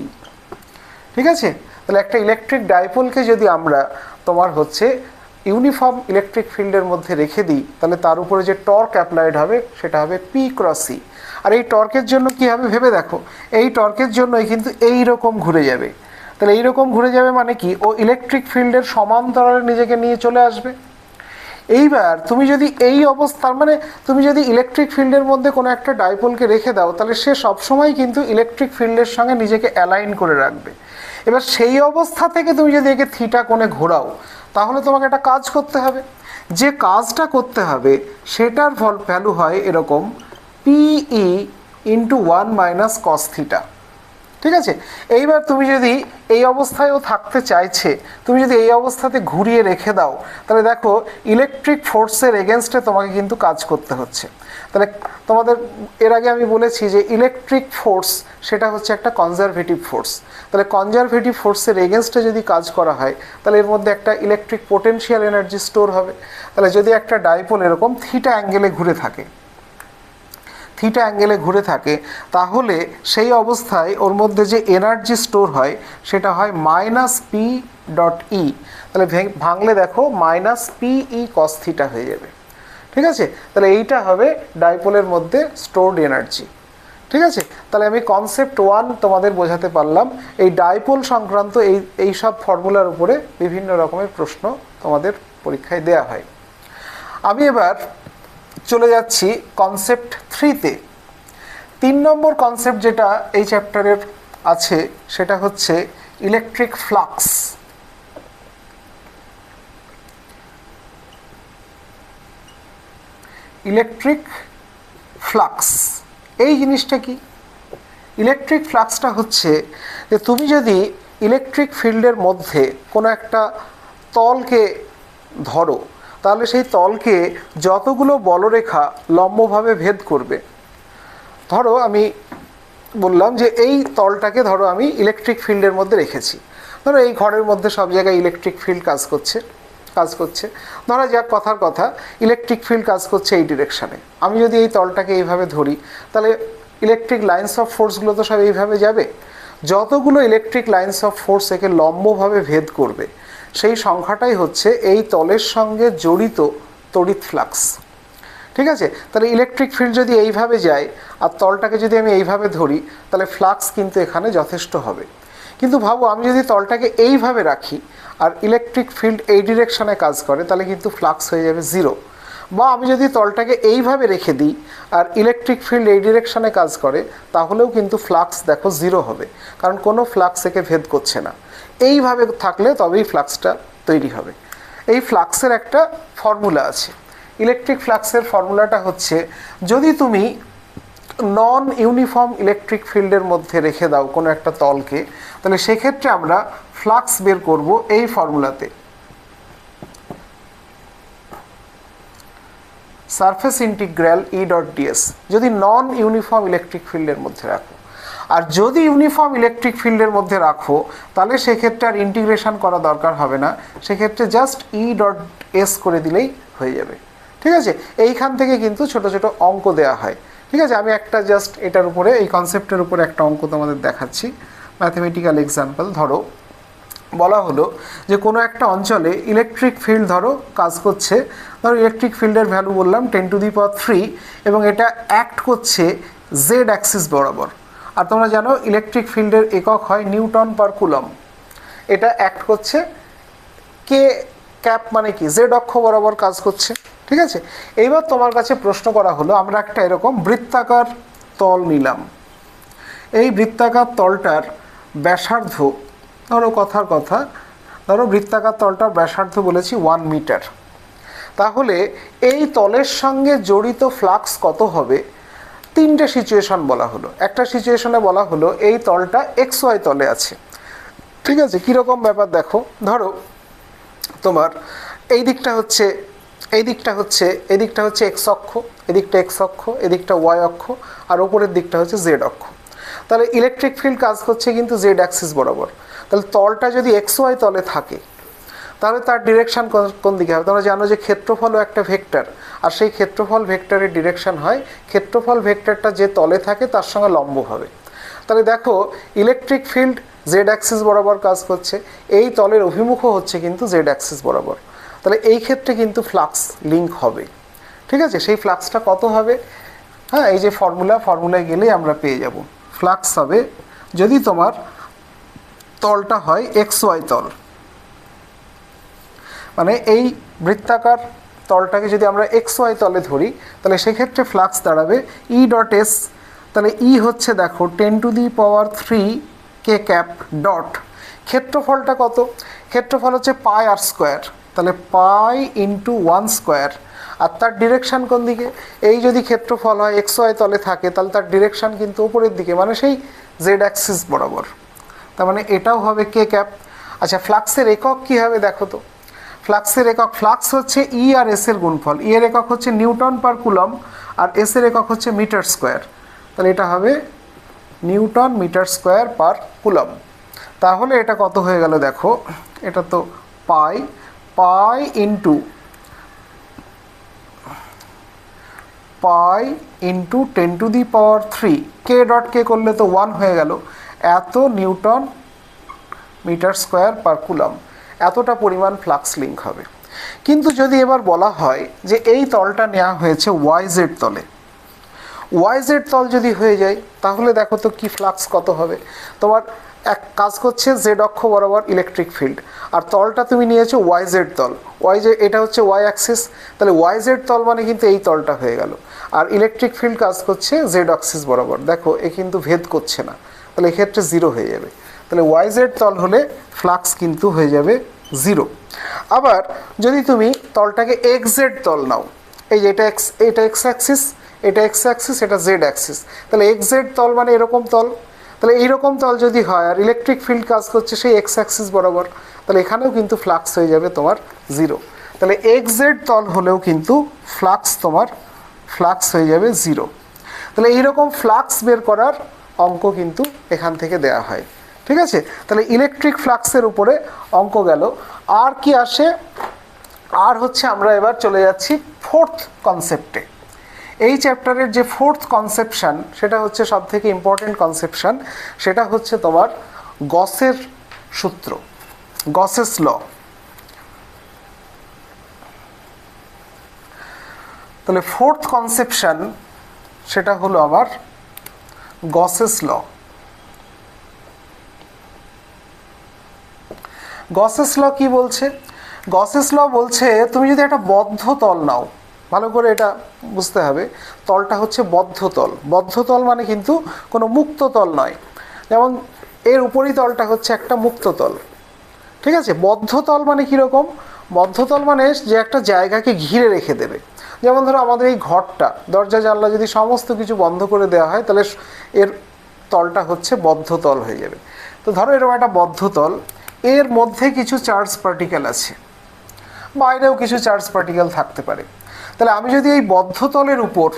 ঠিক আছে? তাহলে একটা ইলেকট্রিক ডাইপোলকে যদি আমরা তোমার হচ্ছে ইউনিফর্ম ইলেকট্রিক ফিল্ডের মধ্যে রেখে দিই, তাহলে তার উপরে যে টর্ক অ্যাপ্লাইড হবে সেটা হবে পি ক্রস ই। আর এই টর্কের জন্য কী হবে ভেবে দেখো, এই টর্কের জন্যই কিন্তু এই রকম ঘুরে যাবে। তাহলে এইরকম ঘুরে যাবে মানে কি, ও ইলেকট্রিক ফিল্ডের সমান্তরালে নিজেকে নিয়ে চলে আসবে। এইবার তুমি যদি এই অবস্থার মানে তুমি যদি ইলেকট্রিক ফিল্ডের মধ্যে কোনো একটা ডাইপোলকে রেখে দাও, তাহলে সে সবসময় কিন্তু ইলেকট্রিক ফিল্ডের সঙ্গে নিজেকে অ্যালাইন করে রাখবে। এবার সেই অবস্থা থেকে তুমি যদি একে থিটা কোণে ঘোরাও, তাহলে তোমাকে একটা কাজ করতে হবে। যে কাজটা করতে হবে সেটার ভ্যালু হয় এরকম পিই ইন্টু 1 মাইনাস কস থিটা। ঠিক আছে? এইবার তুমি যদি এই অবস্থায়ও থাকতে চাইছে, তুমি যদি এই অবস্থাতে ঘুরিয়ে রেখে দাও, তাহলে দেখো ইলেকট্রিক ফোর্সের এগেনস্টে তোমাকে কিন্তু কাজ করতে হচ্ছে। তাহলে তোমাদের এর আগে আমি বলেছি যে ইলেকট্রিক ফোর্স সেটা হচ্ছে একটা কনজারভেটিভ ফোর্স। তাহলে কনজারভেটিভ ফোর্সের এগেনস্টে যদি কাজ করা হয়, তাহলে এর মধ্যে একটা ইলেকট্রিক পোটেনশিয়াল এনার্জি স্টোর হবে। তাহলে যদি একটা ডাইপোল এরকম থিটা অ্যাঙ্গেলে ঘুরে থাকে, তাহলে সেই অবস্থায় ওর মধ্যে যে এনার্জি স্টোর হয় সেটা হয় মাইনাস পি ডট ই। তাহলে ভাঙলে দেখো minus P E cos theta হয়ে যাবে। ঠিক আছে? তাহলে এইটা হবে ডাইপোলের মধ্যে স্টোরড এনার্জি। ঠিক আছে? তাহলে আমি কনসেপ্ট 1 তোমাদের বোঝাতে পারলাম। এই ডাইপোল সংক্রান্ত এই সব ফর্মুলার উপরে বিভিন্ন রকমের প্রশ্ন তোমাদের পরীক্ষায় দেয়া হয়। আমি এবার চলে যাচ্ছি কনসেপ্ট 3-তে। 3 নম্বর কনসেপ্ট যেটা এই চ্যাপ্টারের আছে সেটা হচ্ছে ইলেকট্রিক ফ্লাক্স। ইলেকট্রিক ফ্লাক্স এই জিনিসটা কি? ইলেকট্রিক ফ্লাক্সটা হচ্ছে যে তুমি যদি ইলেকট্রিক ফিল্ডের মধ্যে কোনো একটা তলকে ধরো, তাহলে সেই তলকে যতগুলো বলরেখা লম্বভাবে ভেদ করবে, ধরো আমি বললাম যে এই তলটাকে ধরো আমি ইলেকট্রিক ফিল্ডের মধ্যে রেখেছি। ধরো এই ঘরের মধ্যে সব জায়গায় ইলেকট্রিক ফিল্ড কাজ করছে। ধরা যাক কথার কথা ইলেকট্রিক ফিল্ড কাজ করছে এই ডিরেকশানে। আমি যদি এই তলটাকে এইভাবে ধরি, তাহলে ইলেকট্রিক লাইন্স অফ ফোর্সগুলো তো সব এইভাবে যাবে। যতগুলো ইলেকট্রিক লাইন্স অফ ফোর্স একে লম্বভাবে ভেদ করবে, সেই সংখ্যাটাই হচ্ছে এই তলের সঙ্গে জড়িত তড়িৎ ফ্লাক্স। ঠিক আছে? তাহলে ইলেকট্রিক ফিল্ড যদি এইভাবে যায় আর তলটাকে যদি আমি এইভাবে ধরি, তাহলে ফ্লাক্স কিন্তু এখানে যথেষ্ট হবে। কিন্তু ভাবো আমি যদি তলটাকে এইভাবে রাখি আর ইলেকট্রিক ফিল্ড এই ডিরেকশনে কাজ করে, তাহলে কিন্তু ফ্লাক্স হয়ে যাবে 0। বা আমি যদি তলটাকে এইভাবে রেখে দিই আর ইলেকট্রিক ফিল্ড এই ডিরেকশনে কাজ করে, তাহলেও কিন্তু ফ্লাক্স দেখো 0 হবে, কারণ কোনো ফ্লাক্স একে ভেদ করছে না। এইভাবে থাকলে তবেই ফ্লাক্সটা তৈরি হবে। এই ফ্লাক্সের একটা ফর্মুলা আছে। ইলেকট্রিক ফ্লাক্সের ফর্মুলাটা হচ্ছে, যদি তুমি নন ইউনিফর্ম ইলেকট্রিক ফিল্ডের মধ্যে রেখে দাও কোনো একটা তলকে, তাহলে সেক্ষেত্রে আমরা ফ্লাক্স বের করব এই ফর্মুলাতে, surface integral E dot dS, যদি নন ইউনিফর্ম ইলেকট্রিক ফিল্ডের মধ্যে রাখো। আর যদি ইউনিফর্ম ইলেকট্রিক ফিল্ডের মধ্যে রাখো, তাহলে সেক্ষেত্রে আর ইন্টিগ্রেশন করা দরকার হবে না, সেক্ষেত্রে জাস্ট ই ডট এস করে দিলেই হয়ে যাবে। ঠিক আছে? এইখান থেকে কিন্তু ছোট ছোট অঙ্ক দেওয়া হয়। ঠিক আছে? আমি একটা জাস্ট এটার উপরে, এই কনসেপ্টের উপরে একটা অঙ্ক তোমাদের দেখাচ্ছি, ম্যাথমেটিক্যাল এক্সাম্পল। ধরো বলা হলো যে কোনো একটা অঞ্চলে ইলেকট্রিক ফিল্ড ধরো কাজ করছে। ধরো ইলেকট্রিক ফিল্ডের ভ্যালু বললাম 10⁻³ এবং এটা অ্যাক্ট করছে জেড অ্যাক্সিস বরাবর। আর তোমরা জানো ইলেকট্রিক ফিল্ডের একক হয় নিউটন পার কুলম। এটা অ্যাক্ট করছে কে ক্যাপ মানে কি জেড অক্ষ বরাবর কাজ করছে। ঠিক আছে? এইবার তোমার কাছে প্রশ্ন করা হলো, আমরা একটা এরকম বৃত্তাকার তল নিলাম। এই বৃত্তাকার তলটার ব্যাসার্ধ ধরো কথার কথা, ধরো বৃত্তাকার তলটার ব্যাসার্ধ বলেছি 1 মিটার। তাহলে এই তলের সঙ্গে জড়িত ফ্লাক্স কত হবে? 3টে সিচুয়েশন বলা হলো। একটা সিচুয়েশনে বলা হলো এই তলটা XY তলে আছে। ঠিক আছে? কীরকম ব্যাপার দেখো, ধরো তোমার এই দিকটা হচ্ছে এক্স অক্ষ, এদিকটা এক্স অক্ষ, এদিকটা ওয়াই অক্ষ, আর ওপরের দিকটা হচ্ছে জেড অক্ষ। তাহলে ইলেকট্রিক ফিল্ড কাজ করছে কিন্তু জেড অ্যাক্সিস বরাবর। তাহলে তলটা যদি XY তলে থাকে, তাহলে তার ডিরেকশন কোন দিকে হবে? তোমরা জানো যে ক্ষেত্রফলও একটা ভেক্টর, আর সেই ক্ষেত্রফল ভেক্টরের ডিরেকশন হয় ক্ষেত্রফল ভেক্টরটা যে তলে থাকে তার সঙ্গে লম্ব হবে। তাহলে দেখো ইলেকট্রিক ফিল্ড জেড অ্যাক্সিস বরাবর কাজ করছে, এই তলের অভিমুখও হচ্ছে কিন্তু জেড অ্যাক্সিস বরাবর। তাহলে এই ক্ষেত্রে কিন্তু ফ্লাক্স লিঙ্ক হবে। ঠিক আছে, সেই ফ্লাক্সটা কত হবে? হ্যাঁ, এই যে ফর্মুলায় গেলেই আমরা পেয়ে যাব। ফ্লাক্স হবে যদি তোমার তলটা হয় এক্স ওয়াই তল, মানে এই বৃত্তাকার তলটাকে যদি আমরা এক্স ওয়াই তলে ধরি, তাহলে সেক্ষেত্রে ফ্লাক্স দাঁড়াবে ই ডট এস। তাহলে ই হচ্ছে দেখো 10⁻³ কে ক্যাপ ডট, ক্ষেত্রফলটা কত? ক্ষেত্রফল হচ্ছে পাই আর স্কোয়ার, তাহলে পাই ইন্টু 1 স্কোয়ার। আর তার ডিরেকশান কোন দিকে? এই যদি ক্ষেত্রফল হয় এক্স ওয়াই তলে থাকে, তাহলে তার ডিরেকশান কিন্তু উপরের দিকে, মানে সেই জেড অ্যাক্সিস বরাবর। তার মানে এটাও হবে কে ক্যাপ। আচ্ছা, ফ্লাক্সের একক কী হবে দেখো তো? ফ্লাক্সের একক, ফ্লাক্স হচ্ছে ই আর এস এর গুণফল। ই এর একক হচ্ছে নিউটন পার কুলম, আর এস এর একক হচ্ছে মিটার স্কোয়ার। তাহলে এটা হবে newton metre square per coulomb. তাহলে এটা কত হয়ে গেল দেখো, এটা তো পাই ইন্টু 10⁻³ কে ডট কে করলে তো 1 হয়ে গেল, এত newton metre square per coulomb, এতটা পরিমাণ ফ্লাক্স লিঙ্ক হবে। কিন্তু যদি এবার বলা হয় যে এই তলটা নেওয়া হয়েছে ওয়াই জেড তলে, ওয়াই জেড তল যদি হয়ে যায়, তাহলে দেখো তো কি ফ্লাক্স কত হবে। তোমার এক কাজ করছে জেড অক্ষ বরাবর ইলেকট্রিক ফিল্ড, আর তলটা তুমি নিয়েছো ওয়াই জেড তল, ওয়াই জেড এটা হচ্ছে ওয়াই অ্যাক্সিস, তাহলে ওয়াই জেড তল মানে কিন্তু এই তলটা হয়ে গেল। আর ইলেকট্রিক ফিল্ড কাজ করছে জেড অ্যাক্সিস বরাবর, দেখো এ কিন্তু ভেদ করছে না, তাহলে এক্ষেত্রে 0 হয়ে যাবে। তাহলে ওয়াই জেড তল হলে ফ্লাক্স কিন্তু হয়ে যাবে 0। আবার যদি তুমি তলটাকে এক্স জেড তল নাও, এই যে এটা এক্স অ্যাক্সিস, এটা এক্স অ্যাক্সিস, এটা জেড অ্যাক্সিস, তাহলে এক্স জেড তল মানে এরকম তল। তাহলে এইরকম তল যদি হয় আর ইলেকট্রিক ফিল্ড কাজ করছে সেই এক্স অ্যাক্সিস বরাবর, তাহলে এখানেও কিন্তু ফ্লাক্স হয়ে যাবে তোমার 0। তাহলে এক্স জেড তল হলেও কিন্তু ফ্লাক্স হয়ে যাবে 0। তাহলে এইরকম ফ্লাক্স বের করার অঙ্ক কিন্তু এখান থেকে দেয়া হয়। ঠিক আছে, তাহলে ইলেকট্রিক ফ্লাক্সের উপরে অঙ্ক গেল। আর কি আসে? আর হচ্ছে আমরা এবার চলে যাচ্ছি ফোর্থ কনসেপ্টে। এই চ্যাপ্টারের যে ফোর্থ কনসেপশন, সেটা হচ্ছে সবথেকে ইম্পর্টেন্ট কনসেপশন, সেটা হচ্ছে তোমার গসের সূত্র, গসেস ল। তাহলে ফোর্থ কনসেপশন সেটা হলো আমার গসেস ল। গসেস ল কি বলছে? গসেস ল বলছে তুমি যদি একটা বদ্ধ তল নাও, ভালো করে এটা বুঝতে হবে, তলটা হচ্ছে বদ্ধ তল। বদ্ধ তল মানে কিন্তু কোনো মুক্ত তল নয়, যেমন এর উপরিতলটা হচ্ছে একটা মুক্ত তল। ঠিক আছে, বদ্ধ তল মানে কীরকম? বদ্ধ তল মানে যে একটা জায়গাকে ঘিরে রেখে দেবে। যেমন ধরো আমাদের এই ঘরটা, দরজা জানলা যদি সমস্ত কিছু বন্ধ করে দেওয়া হয়, তাহলে এর তলটা হচ্ছে বদ্ধ তল হয়ে যাবে। তো ধরো এরকম একটা বদ্ধ তল, এর মধ্যে কিছু চার্জ পার্টিকেল আছে, বাইরেও কিছু চার্জ পার্টিকেল থাকতে পারে। তাহলে আমি যদি এই বদ্ধতলের উপর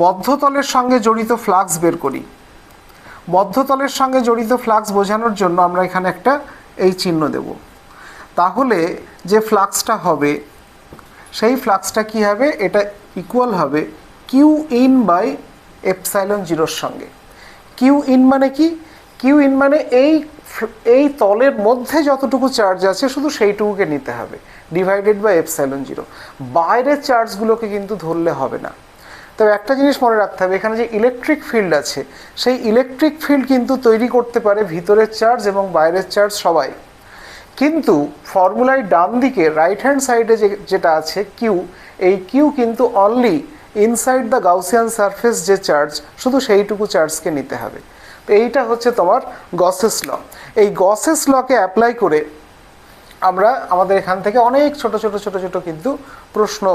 বদ্ধতলের সঙ্গে জড়িত ফ্লাক্স বের করি, বদ্ধতলের সঙ্গে জড়িত ফ্লাক্স বোঝানোর জন্য আমরা এখানে একটা এই চিহ্ন দেব, তাহলে যে ফ্লাক্সটা হবে সেই ফ্লাক্সটা কি হবে? এটা ইকুয়াল হবে কিউ ইন বাই এপসাইলন জিরোর সঙ্গে। কিউ ইন মানে কি? কিউ ইন মানে এই তলের মধ্যে যতটুকু চার্জ আছে শুধু সেইটুকুকে নিতে হবে, ডিভাইডেড বাই এপসাইলন জিরো। বাইরের চার্জগুলোকে কিন্তু ধরলে হবে না। তবে একটা জিনিস মনে রাখতে হবে, এখানে যে ইলেকট্রিক ফিল্ড আছে সেই ইলেকট্রিক ফিল্ড কিন্তু তৈরি করতে পারে ভিতরের চার্জ এবং বাইরের চার্জ সবাই। কিন্তু ফর্মুলায় ডান দিকে রাইট হ্যান্ড সাইডে যেটা আছে কিউ, এই কিউ কিন্তু only inside the Gaussian surface যে চার্জ, শুধু সেইটুকু চার্জকে নিতে হবে। তো এইটা হচ্ছে তোমার গসেস ল। এই গসেস লকে অ্যাপ্লাই করে আমরা আমাদের এখান থেকে অনেক ছোট ছোট কিন্তু প্রশ্ন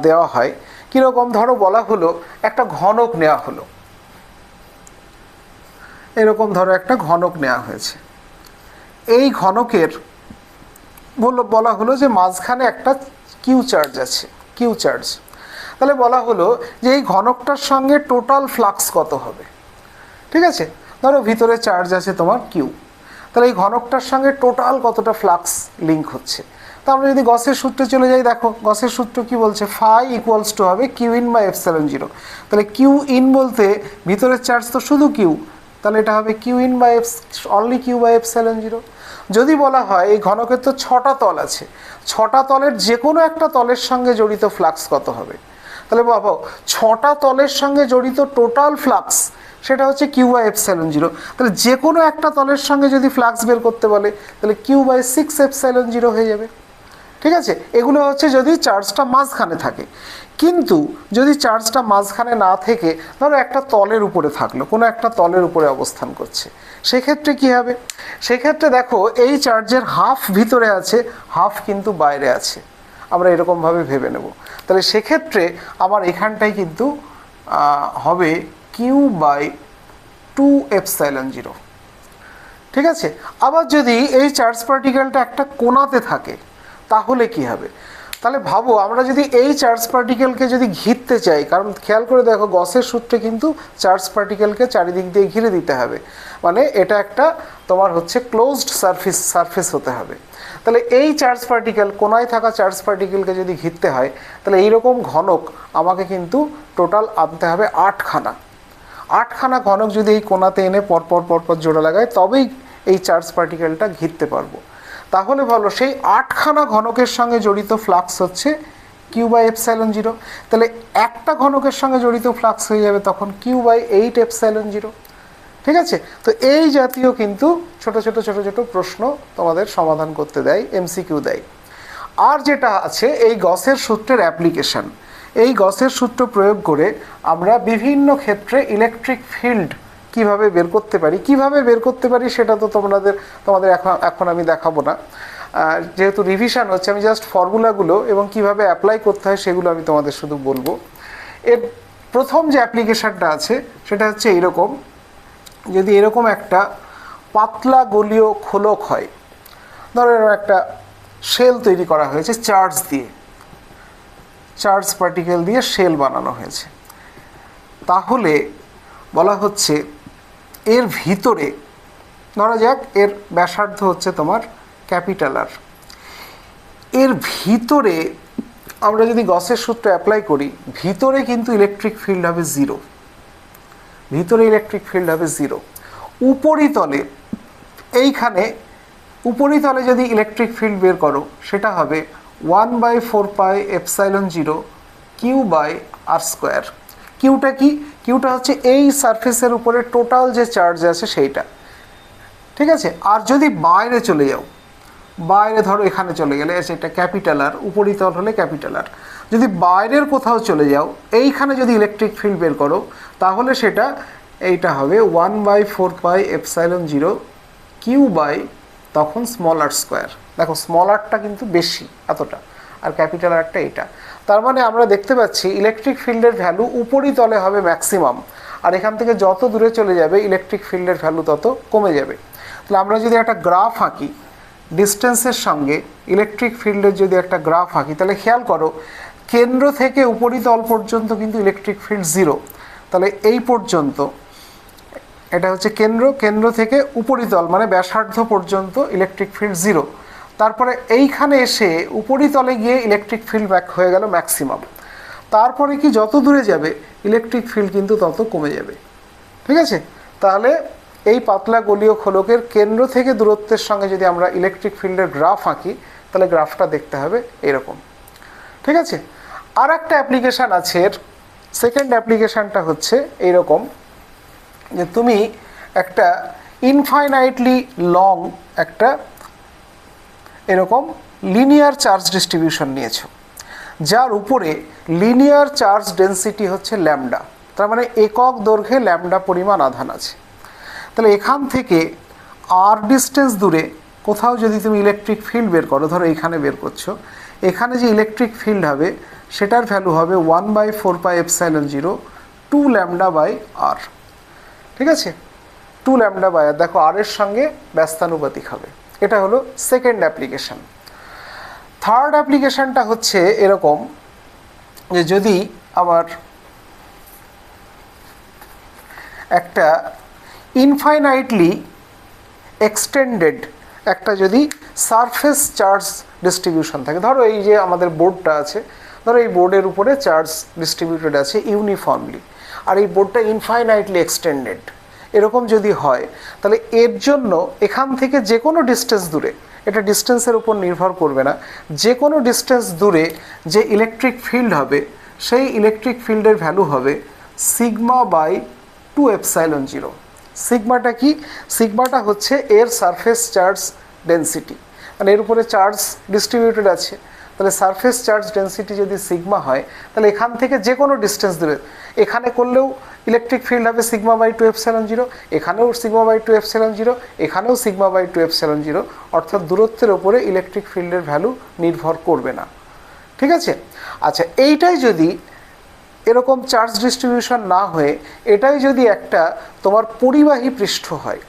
দেওয়া হয়। কীরকম? ধরো বলা হলো একটা ঘনক নেওয়া হলো, এরকম ধরো একটা ঘনক নেওয়া হয়েছে। এই ঘনকের বলা হলো যে মাঝখানে একটা কিউ চার্জ আছে, কিউ চার্জ। তাহলে বলা হলো যে এই ঘনকটার সঙ্গে টোটাল ফ্লাক্স কত হবে। ঠিক আছে, ধরো ভিতরে চার্জ আছে তোমার কিউ, তাহলে এই ঘনকটার সঙ্গে টোটাল কতটা ফ্লাক্স লিঙ্ক হচ্ছে। তো আমরা যদি গসের সূত্রে চলে যাই, দেখো গসের সূত্র কি বলছে, ফাই ইকুয়ালস টু হবে Q in by epsilon zero. তাহলে কিউ ইন বলতে ভিতরের চার্জ তো শুধু কিউ, তাহলে এটা হবে Q in by only Q by epsilon zero. যদি বলা হয় এই ঘনকের তো 6টা তল আছে, 6টা তলের যে কোনো একটা তলের সঙ্গে জড়িত ফ্লাক্স কত হবে, তাহলে বাবা 6টা তলের সঙ্গে জড়িত টোটাল ফ্লাক্স সেটা হচ্ছে কিউ বাই এপসাইলন জিরো। তাহলে যে কোনো একটা তলের সঙ্গে যদি ফ্লাক্স বের করতে বলে তাহলে কিউ বাই 6 এপসাইলন জিরো হয়ে যাবে। ঠিক আছে, এগুলো হচ্ছে যদি চার্জটা মাঝখানে থাকে। কিন্তু যদি চার্জটা মাঝখানে না থেকে ধরো একটা তলের উপরে থাকলো, কোনো একটা তলের উপরে অবস্থান করছে, সেক্ষেত্রে কি হবে, সেক্ষেত্রে দেখো এই চার্জের হাফ ভিতরে আছে, হাফ কিন্তু বাইরে আছে, আমরা এরকমভাবে ভেবে নেব। তাহলে সেক্ষেত্রে আমার এখানটাই কিন্তু হবে কিউ বাই 2 এপসাইলন জিরো। ঠিক আছে, আবার যদি এই চার্জ পার্টিকেলটা একটা কোণাতে থাকে তাহলে কি হবে, তাহলে ভাবো আমরা যদি এই চার্জ পার্টিকেলকে যদি ঘিরতে চাই, কারণ খেয়াল করে দেখো গসের সূত্রে কিন্তু চার্জ পার্টিকেলকে চারিদিক দিয়ে ঘিরে দিতে হবে, মানে এটা একটা তোমার হচ্ছে ক্লোজড সারফেস হতে হবে। তাহলে এই চার্জ পার্টিকেল, কোনায় থাকা চার্জ পার্টিকেলকে যদি ঘিরতে হয় তাহলে এইরকম ঘনক আমাকে কিন্তু টোটাল আনতে হবে 8খানা ঘনক যদি এই কোনাতে এনে পরপর জোড়া লাগায় তবেই এই চার্জ পার্টিকেলটা ঘিরতে পারবো। তাহলে বলো সেই 8খানা ঘনকের সঙ্গে জড়িত ফ্লাক্স হচ্ছে কিউ বাই এপসাইলন জিরো। তাহলে একটা ঘনকের সঙ্গে জড়িত ফ্লাক্স হয়ে যাবে তখন কিউ বাই 8 এপসাইলন জিরো। ঠিক আছে, তো এই জাতীয় কিন্তু ছোট ছোট প্রশ্ন তোমাদের সমাধান করতে দেয়, এমসিকিউ দেয়। আর যেটা আছে এই গসের সূত্রের অ্যাপ্লিকেশন, এই গসের সূত্র প্রয়োগ করে আমরা বিভিন্ন ক্ষেত্রে ইলেকট্রিক ফিল্ড কিভাবে বের করতে পারি সেটা তো তোমাদের এখন আমি দেখাবো না, যেহেতু রিভিশন হচ্ছে। আমি জাস্ট ফর্মুলাগুলো এবং কিভাবে অ্যাপ্লাই করতে হয় সেগুলো আমি তোমাদের শুধু বলবো। এর প্রথম যে অ্যাপ্লিকেশনটা আছে সেটা হচ্ছে এইরকম, যদি এরকম একটা পাতলা গলীয় খোলক হয়, ধরো এরকম একটা শেল তৈরি করা হয়েছে চার্জ পার্টিকেল দিয়ে শেল বানানো হয়েছে, তাহলে বলা হচ্ছে এর ভিতরে ধরা যাক এর ব্যাসার্ধ হচ্ছে তোমার ক্যাপিটাল আর, এর ভিতরে আমরা যদি গসের সূত্র অ্যাপ্লাই করি ভিতরে কিন্তু ইলেকট্রিক ফিল্ড হবে জিরো। উপরিতলে এইখানে উপরিতলে যদি ইলেকট্রিক ফিল্ড বের করো সেটা হবে 1/4 pi epsilon zero Q by r square. কিউটা কি, কিউটা হচ্ছে এই সারফেসের উপরে টোটাল যে চার্জ আছে সেইটা। ঠিক আছে, আর যদি বাইরে চলে যাও, বাইরে ধরো এখানে চলে গেলে এটা ক্যাপিটাল আর, উপরিতল হলে ক্যাপিটাল আর, যদি বাইরের কোথাও চলে যাও এইখানে যদি ইলেকট্রিক ফিল্ড বের করো তাহলে সেটা এইটা হবে 1/4 pi epsilon zero Q by তখন স্মল আর স্কোয়ার। দেখো স্মল আরটা কিন্তু বেশি এতটা, আর ক্যাপিটাল আরটা এইটা। তার মানে আমরা দেখতে পাচ্ছি ইলেকট্রিক ফিল্ডের ভ্যালু উপরিতলে হবে ম্যাক্সিমাম, আর এখান থেকে যত দূরে চলে যাবে ইলেকট্রিক ফিল্ডের ভ্যালু তত কমে যাবে। তাহলে আমরা যদি একটা গ্রাফ আঁকি ডিস্টেন্সের সঙ্গে ইলেকট্রিক ফিল্ডের যদি একটা গ্রাফ আঁকি তাহলে খেয়াল করো কেন্দ্র থেকে উপরিতল পর্যন্ত কিন্তু ইলেকট্রিক ফিল্ড জিরো। তাহলে এই পর্যন্ত এটা হচ্ছে কেন্দ্র থেকে উপরিতল মানে ব্যাসার্ধ পর্যন্ত ইলেকট্রিক ফিল্ড জিরো। তারপরে এইখানে এসে উপরিতলে গিয়ে ইলেকট্রিক ফিল্ড ব্যাক হয়ে গেল ম্যাক্সিমাম। তারপরে কি যত দূরে যাবে ইলেকট্রিক ফিল্ড কিন্তু তত কমে যাবে। ঠিক আছে, তাহলে এই পাতলা গলীয় খোলকের কেন্দ্র থেকে দূরত্বের সঙ্গে যদি আমরা ইলেকট্রিক ফিল্ডের গ্রাফ আঁকি তাহলে গ্রাফটা দেখতে হবে এরকম। ঠিক আছে, আর একটা অ্যাপ্লিকেশান আছে, এর সেকেন্ড অ্যাপ্লিকেশানটা হচ্ছে এইরকম যে তুমি একটা ইনফাইনাইটলি লং একটা এরকম লিনিয়ার চার্জ ডিস্ট্রিবিউশন নিয়েছো, যার উপরে লিনিয়ার চার্জ ডেন্সিটি হচ্ছে ল্যামডা, তার মানে একক দৈর্ঘ্যে ল্যামডা পরিমাণ আধান আছে। তাহলে এখান থেকে আর ডিস্টেন্স দূরে কোথাও যদি তুমি ইলেকট্রিক ফিল্ড বের করো, ধরো এইখানে বের করছো, এখানে যে ইলেকট্রিক ফিল্ড হবে সেটার ভ্যালু হবে 1/4 pi epsilon zero 2 lambda by r. ঠিক আছে, 2 ল্যামডা বাই আর, দেখো আর এর সঙ্গে ব্যস্তানুপাতিক হবে। এটা হলো সেকেন্ড অ্যাপ্লিকেশান। থার্ড অ্যাপ্লিকেশানটা হচ্ছে এরকম যে যদি আবার একটা ইনফাইনাইটলি এক্সটেন্ডেড একটা যদি সারফেস চার্জ ডিস্ট্রিবিউশন থাকে, ধরো এই যে আমাদের বোর্ডটা আছে, ধরো এই বোর্ডের উপরে চার্জ ডিস্ট্রিবিউটেড আছে ইউনিফর্মলি, আর এই বোর্ডটা ইনফাইনাইটলি এক্সটেন্ডেড, এরকম যদি হয় তাহলে এর জন্য এখান থেকে যে কোনো ডিস্টেন্স দূরে, এটা ডিস্টেন্সের উপর নির্ভর করবে না, যে কোনো ডিস্টেন্স দূরে যে ইলেকট্রিক ফিল্ড হবে সেই ইলেকট্রিক ফিল্ডের ভ্যালু হবে সিগমা বাই 2ε0। সিগমাটা কি? সিগমাটা হচ্ছে এর সারফেস চার্জ ডেন্সিটি, মানে এর উপরে চার্জ ডিস্ট্রিবিউটেড আছে, তাহলে সারফেস চার্জ ডেন্সিটি যদি সিগমা হয় তাহলে এখান থেকে যে কোনো ডিস্টেন্স দূরে, এখানে করলেও ইলেকট্রিক ফিল্ড হবে সিগমা বাই 2ε0, এখানেও সিগমা বাই 2ε0, এখানেও সিগমা বাই 2ε0, অর্থাৎ দূরত্বের ওপরে ইলেকট্রিক ফিল্ডের ভ্যালু নির্ভর করবে না। ঠিক আছে? আচ্ছা, এইটাই যদি এরকম চার্জ ডিস্ট্রিবিউশন না হয়ে এটাই যদি একটা তোমার পরিবাহী পৃষ্ঠ হয়,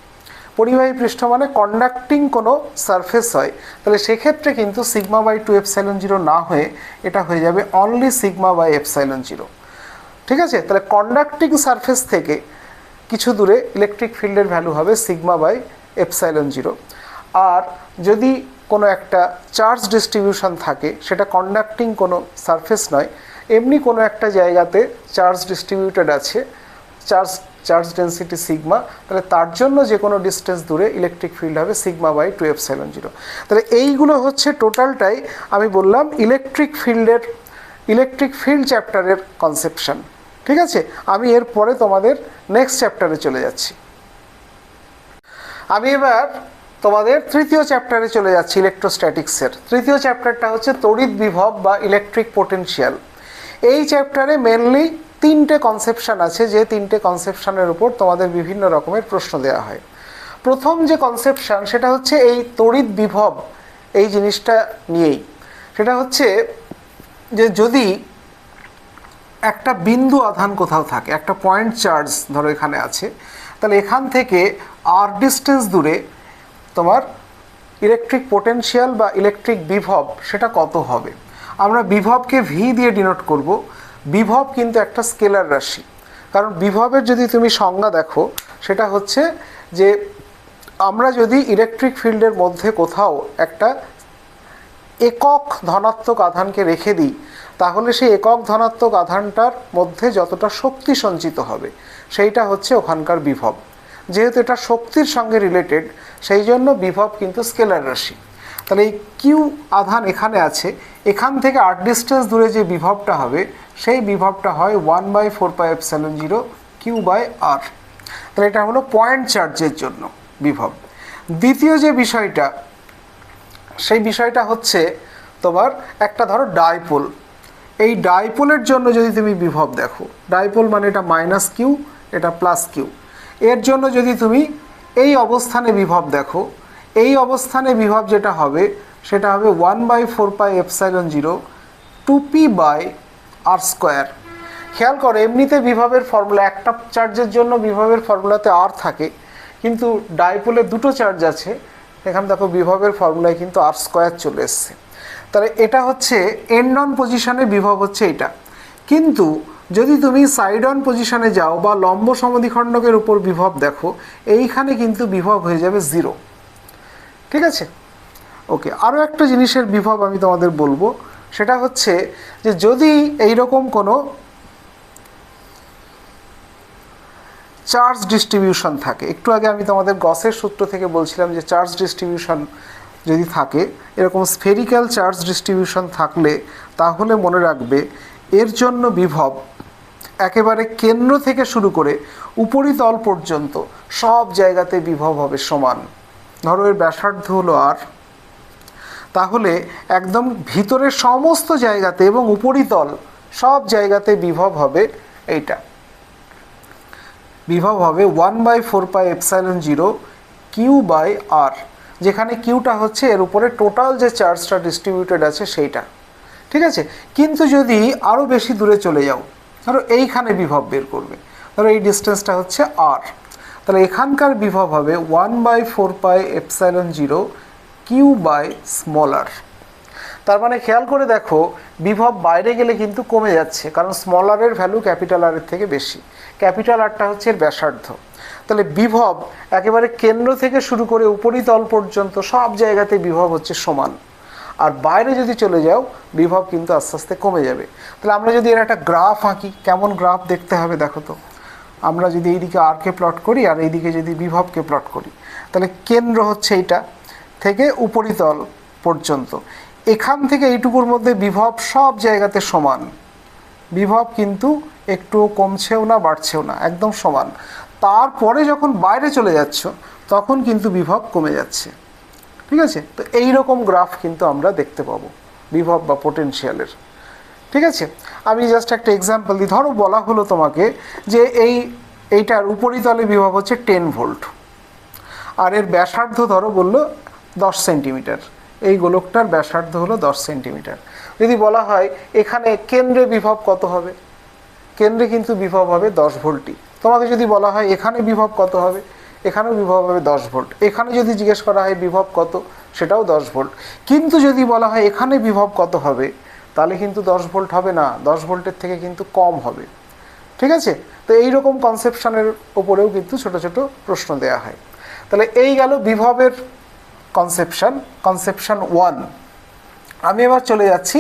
পরিবাহী পৃষ্ঠ মানে কন্ডাক্টিং কোনো সারফেস হয়, তাহলে সেক্ষেত্রে কিন্তু সিগমা বাই 2ε0 না হয়ে এটা হয়ে যাবে অনলি সিগমা বাই ε0। ঠিক আছে? তাহলে কন্ডাক্টিং সারফেস থেকে কিছু দূরে ইলেকট্রিক ফিল্ডের ভ্যালু হবে সিগমা বাই ε0। আর যদি কোনো একটা চার্জ ডিস্ট্রিবিউশন থাকে, সেটা কন্ডাক্টিং কোনো সারফেস নয়, এমনি কোনো একটা জায়গাতে চার্জ ডিস্ট্রিবিউটেড আছে, চার্জ ডেন্সিটি সিগমা, তাহলে তার জন্য যে কোনো ডিস্টেন্স দূরে ইলেকট্রিক ফিল্ড হবে সিগমা বাই 2ε0। তাহলে এইগুলো হচ্ছে টোটালটাই আমি বললাম ইলেকট্রিক ফিল্ড চ্যাপ্টারের কনসেপশন। ঠিক আছে? আমি এরপরে তোমাদের নেক্সট চ্যাপ্টারে চলে যাচ্ছি। আমি এবার তোমাদের তৃতীয় চ্যাপ্টারে চলে যাচ্ছি, ইলেকট্রোস্ট্যাটিক্সের তৃতীয় চ্যাপ্টারটা হচ্ছে তড়িৎ বিভব বা ইলেকট্রিক পোটেনশিয়াল। এই চ্যাপ্টারে মেনলি তিনটে কনসেপশন আছে, যে তিনটে কনসেপশনের উপর তোমাদের বিভিন্ন রকমের প্রশ্ন দেওয়া হয়। প্রথম যে কনসেপশন সেটা হচ্ছে এই তড়িৎ বিভব, এই জিনিসটা নিয়েই। সেটা হচ্ছে যে যদি একটা বিন্দু আধান কোথাও থাকে, একটা পয়েন্ট চার্জ ধরো এখানে আছে, তাহলে এখান থেকে আর ডিস্টেন্স দূরে তোমার ইলেকট্রিক পোটেনশিয়াল বা ইলেকট্রিক বিভব সেটা কত হবে। আমরা বিভবকে ভি দিয়ে ডিনোট করব। বিভব কিন্তু একটা স্কেলার রাশি, কারণ বিভবের যদি তুমি সংজ্ঞা দেখো সেটা হচ্ছে যে আমরা যদি ইলেকট্রিক ফিল্ডের মধ্যে কোথাও একটা একক ধনাত্মক আধানকে রেখে দিই, তাহলে সেই একক ধনাত্মক আধানটার মধ্যে যতটা শক্তি সঞ্চিত হবে সেইটা হচ্ছে ওখানকার বিভব। যেহেতু এটা শক্তির সঙ্গে রিলেটেড, সেই জন্য বিভব কিন্তু স্কেলার রাশি। তাহলে এই কিউ আধান এখানে আছে, এখান থেকে আর ডিস্টেন্স দূরে যে বিভবটা হবে সেই বিভবটা হয় 1/4πε0 কিউ বাই আর। তাহলে এটা হলো পয়েন্ট চার্জের জন্য বিভব। দ্বিতীয় যে বিষয়টা, সেই বিষয়টা হচ্ছে তোমার একটা ধরো ডাইপোল। এই ডাইপোলের জন্য যদি তুমি বিভব দেখো, ডাইপোল মানে এটা মাইনাস কিউ, এটা প্লাস কিউ, এর জন্য যদি তুমি এই অবস্থানে বিভব দেখো, এই অবস্থানে বিভব যেটা হবে সেটা হবে 1/4πε0 2p বাই আর স্কোয়ার। খেয়াল করো, এমনিতে বিভবের ফর্মুলা, একটা চার্জের জন্য বিভবের ফর্মুলাতে আর থাকে, কিন্তু ডাইপোলে দুটো চার্জ আছে, এখানে দেখো বিভবের ফর্মুলায় কিন্তু আর স্কোয়ার চলে এসছে। তাহলে এটা হচ্ছে এন্ড অন পজিশনে বিভব হচ্ছে এটা। কিন্তু যদি তুমি সাইড অন পজিশনে যাও বা লম্ব সমদ্বিখণ্ডকের উপর বিভব দেখো, এইখানে কিন্তু বিভব হয়ে যাবে 0। ঠিক আছে? ওকে, আরও একটা জিনিসের বিভব আমি তোমাদের বলবো, সেটা হচ্ছে যে যদি এইরকম কোনো চার্জ ডিস্ট্রিবিউশন থাকে, একটু আগে আমি তোমাদের গসের সূত্র থেকে বলছিলাম যে চার্জ ডিস্ট্রিবিউশন যদি থাকে, এরকম স্ফেরিক্যাল চার্জ ডিস্ট্রিবিউশন থাকলে তাহলে মনে রাখবে এর জন্য বিভব একেবারে কেন্দ্র থেকে শুরু করে উপরিতল পর্যন্ত সব জায়গাতে বিভব হবে সমান। ধরো এর ব্যাসার্ধ হলো আর, তাহলে একদম ভিতরের সমস্ত জায়গাতে এবং উপরিতল সব জায়গাতে বিভব হবে এইটা, বিভব হবে 1/4πε0 কিউ বাই আর, যেখানে কিউটা হচ্ছে এর উপরে টোটাল যে চার্জটা ডিস্ট্রিবিউটেড আছে সেইটা। ঠিক আছে? কিন্তু যদি আরও বেশি দূরে চলে যাও, ধরো এইখানে বিভব বের করবে, ধরো এই ডিস্টেন্সটা হচ্ছে আর, তাহলে এখানকার বিভব হবে 1/4πε0 কিউ বাই স্মল আর। তার মানে খেয়াল করে দেখো, বিভব বাইরে গেলে কিন্তু কমে যাচ্ছে, কারণ স্মল আর এর ভ্যালু ক্যাপিটাল আর এর থেকে বেশি। ক্যাপিটাল আরটা হচ্ছে এর ব্যাসার্ধ। তাহলে বিভব একেবারে কেন্দ্র থেকে শুরু করে উপরিতল পর্যন্ত সব জায়গাতে বিভব হচ্ছে সমান। আর বাইরে যদি চলে যাও বিভব কিন্তু আস্তে আস্তে কমে যাবে। তাহলে আমরা যদি এর একটা গ্রাফ আঁকি, কেমন গ্রাফ দেখতে হবে দেখো তো। আমরা যদি এইদিকে আরকে প্লট করি আর এইদিকে যদি বিভবকে প্লট করি, তাহলে কেন্দ্র হচ্ছে এইটা থেকে উপরিতল পর্যন্ত, এখান থেকে এইটুকুর মধ্যে বিভব সব জায়গাতে সমান। বিভব কিন্তু একটু কমছেও না বাড়ছেও না, একদম সমান। তারপরে যখন বাইরে চলে যাচ্ছ তখন কিন্তু বিভব কমে যাচ্ছে। ঠিক আছে, তো এই রকম গ্রাফ কিন্তু আমরা দেখতে পাবো বিভব বা পোটেনশিয়ালের। ঠিক আছে, আমি জাস্ট একটা এক্সাম্পল দিই। ধরো বলা হলো তোমাকে যে এইটার উপরিতলে বিভব হচ্ছে 10 ভোল্ট, আর এর ব্যাসার্ধ ধরো বললো 10 সেন্টিমিটার। এই গোলকটার ব্যাসার্ধ হলো 10 সেন্টিমিটার। যদি বলা হয় এখানে কেন্দ্রে বিভব কত হবে, কেন্দ্রে কিন্তু বিভব হবে 10 ভোল্টই। তোমাকে যদি বলা হয় এখানে বিভব কত হবে, এখানেও বিভব হবে 10 ভোল্ট। এখানে যদি জিজ্ঞেস করা হয় বিভব কত, সেটাও 10 ভোল্ট। কিন্তু যদি বলা হয় এখানে বিভব কত হবে, তাহলে কিন্তু 10 ভোল্ট হবে না, 10 ভোল্টের থেকে কিন্তু কম হবে। ঠিক আছে, তো এইরকম কনসেপশনের ওপরেও কিন্তু ছোট ছোট প্রশ্ন দেওয়া হয়। তাহলে এই গেল বিভবের কনসেপশন, কনসেপশন 1। আমি এবার চলে যাচ্ছি